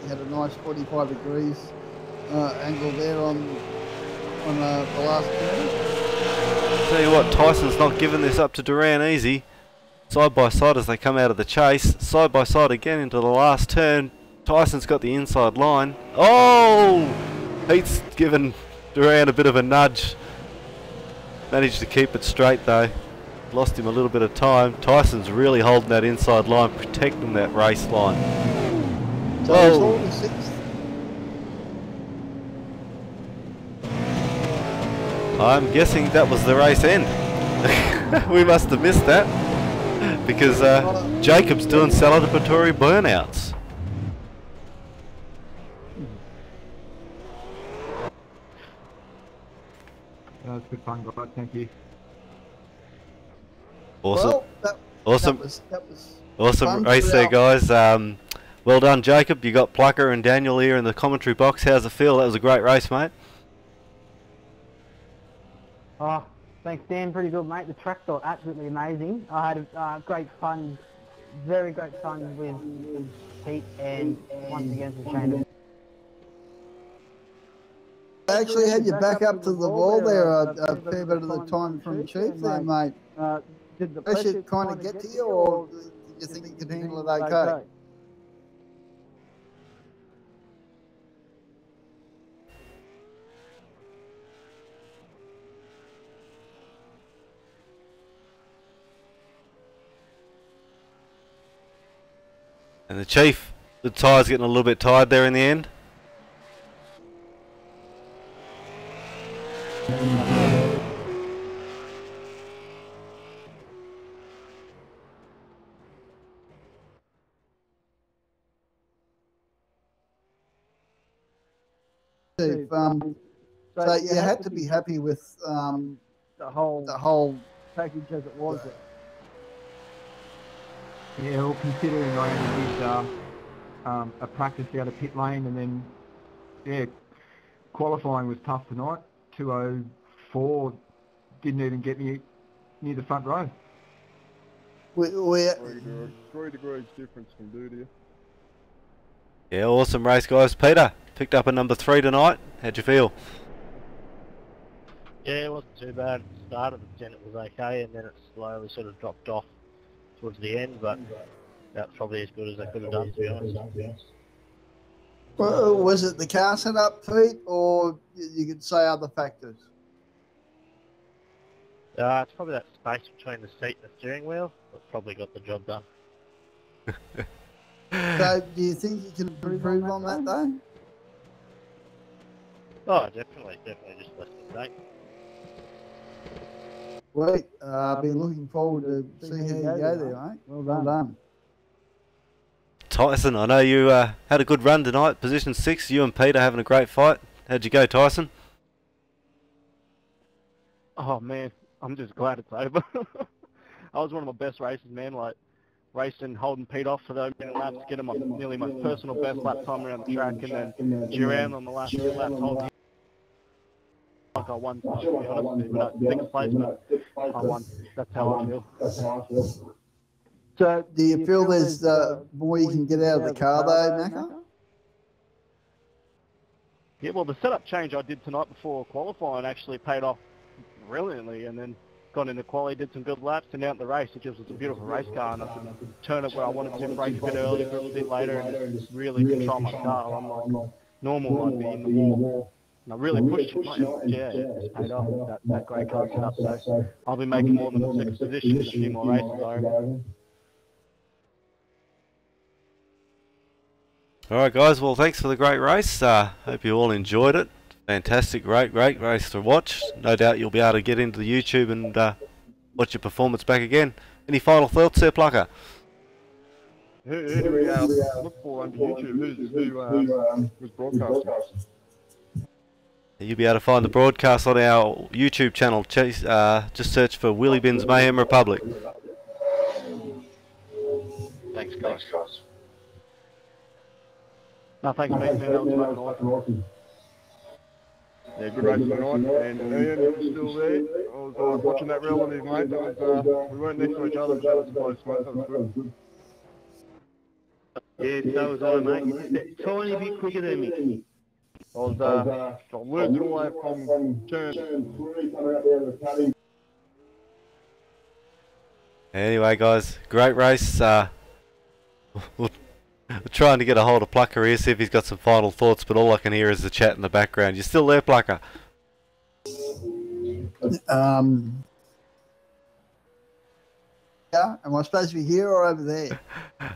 C: he had a nice 45 degrees angle there on the last turn.
B: Tell you what, Tyson's not giving this up to Duran easy. Side by side as they come out of the chase. Side by side again into the last turn. Tyson's got the inside line. Oh! Pete's given Duran a bit of a nudge. Managed to keep it straight though. Lost him a little bit of time. Tyson's really holding that inside line, protecting that race line.
C: So it's all the sixth.
B: I'm guessing that was the race end. We must have missed that. Because Jacob's doing celebratory burnouts.
D: That was good fun, guys. Thank you.
B: Awesome.
C: Well,
B: Awesome.
C: that was
B: Awesome
C: fun
B: race there,
C: throughout.
B: guys. Well done, Jacob. You got Plucker and Daniel here in the commentary box. How's it feel? That was a great race, mate.
F: Oh, thanks, Dan. Pretty good, mate. The track felt absolutely amazing. I had great fun, very great fun with Pete and once again some Shane.
C: I actually had you back up to the wall there a fair bit of the time from Chief there, mate.
F: Did the
C: Pressure kind of get to you, or do you think you could handle it okay?
B: And the Chief, the tyre's getting a little bit tired there in the end.
C: Chief, so you had to be happy with
F: the whole package as it was.
D: Yeah, well, considering I only did a practice out of pit lane, and then, yeah, qualifying was tough tonight. 2:04 didn't even get me near the front row.
C: We
G: 3 degrees difference can do to you.
B: Yeah, awesome race, guys. Peter, picked up a number 3 tonight. How'd you feel?
H: Yeah, it wasn't too bad. It started at 10, it was okay, and then it slowly sort of dropped off towards the end, but that's probably as good as I could have done, to be honest.
C: Well, was it the car setup, Pete, or you could say other factors?
H: It's probably that space between the seat and the steering wheel that probably got the job done.
C: So, do you think you can improve on that, though?
H: Oh, definitely just less mistake.
C: Wait, I've been looking forward to see how you go there, mate. Well done.
B: Tyson, I know you had a good run tonight. Position 6, you and Peter having a great fight. How'd you go, Tyson?
I: Oh man, I'm just glad it's over. I was one of my best races, man. Like racing, holding Pete off for those minute laps, getting nearly my personal best lap time around the track, and then Duran on the last 2 laps holding. Like I won, to be honest, even at 6th place, but I won. That's how I feel.
C: So, do you feel there's more you can get out of the car, though, Macca?
I: Yeah, well, the setup change I did tonight before qualifying actually paid off brilliantly, and then got into quali, did some good laps, and out in the race, it just was a beautiful race car, and I could turn it where I wanted to, brake a bit earlier, a bit later, and just really control my car. I'm like, normal, I'd be in the wall. And I really pushed it, and yeah, it just paid off, that great car setup, so I'll be making more than the 6th position in a few more races, I reckon.
B: Alright guys, well thanks for the great race. Hope you all enjoyed it. Fantastic, great race to watch. No doubt you'll be able to get into the YouTube and watch your performance back again. Any final thoughts there, Plucker?
G: Who do we look for under YouTube? Who's broadcasting?
B: You'll be able to find the broadcast on our YouTube channel. Just search for Wheelybins Mayhem Republic.
I: Thanks, guys. No, thanks, mate. That was fucking awesome.
G: Yeah, good race tonight. And Ian, if you're still there, I was watching that reel with his mate. That was, we weren't next to each other, but that was close, mate. That was good.
H: Yeah, so was I, mate. You're just a tiny bit quicker than me.
G: I losing all the way from turn 3 coming out there in the cutting.
B: Anyway, guys, great race. We're trying to get a hold of Plucker here, see if he's got some final thoughts, but all I can hear is the chat in the background. You still there, Plucker?
C: Yeah, am I supposed to be here or over there?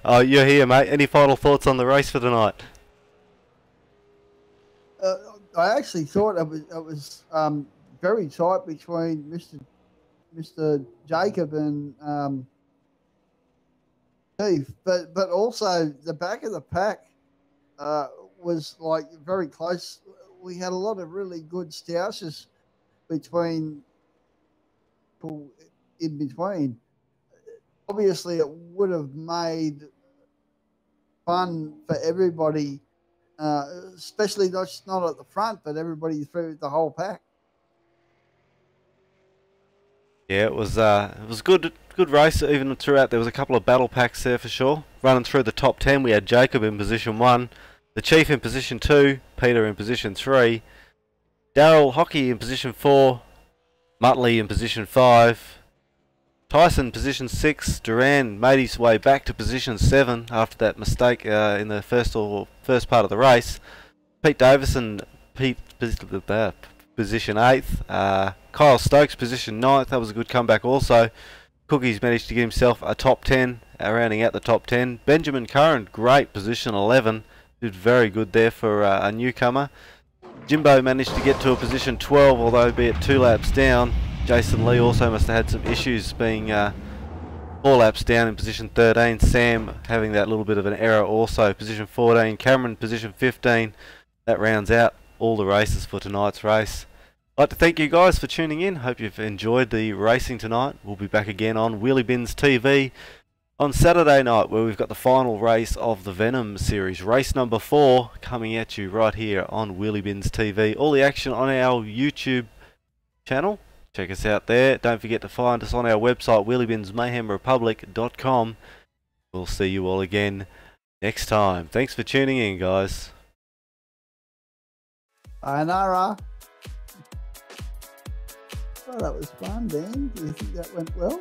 B: Oh, you're here, mate. Any final thoughts on the race for tonight?
C: I actually thought it was very tight between Mr. Jacob and Steve, but also the back of the pack was like very close. We had a lot of really good stoushes between people in between. Obviously, it would have made fun for everybody, especially not at the front, but everybody through the whole pack.
B: Yeah, it was good race even throughout. There was a couple of battle packs there for sure. Running through the top 10, we had Jacob in position 1, the Chief in position 2, Peter in position 3, Daryl Hockey in position 4, Muttley in position 5, Tyson position 6, Duran made his way back to position 7 after that mistake in the first part of the race. Pete Davison position 8th, Kyle Stokes position 9th, that was a good comeback also. Cookies managed to get himself a top 10, rounding out the top 10. Benjamin Curran, great position 11, did very good there for a newcomer. Jimbo managed to get to a position 12, although be it 2 laps down. Jason Lee also must have had some issues being 4 laps down in position 13. Sam having that little bit of an error also. Position 14. Cameron position 15. That rounds out all the races for tonight's race. I'd like to thank you guys for tuning in. Hope you've enjoyed the racing tonight. We'll be back again on Wheelybins TV on Saturday night, where we've got the final race of the Venom series. Race number 4 coming at you right here on Wheelybins TV. All the action on our YouTube channel. Check us out there. Don't forget to find us on our website, wheelybinsmayhemrepublic.com. We'll see you all again next time. Thanks for tuning in, guys.
C: Sayonara. Oh, that was fun, Dan. Do you think that went well?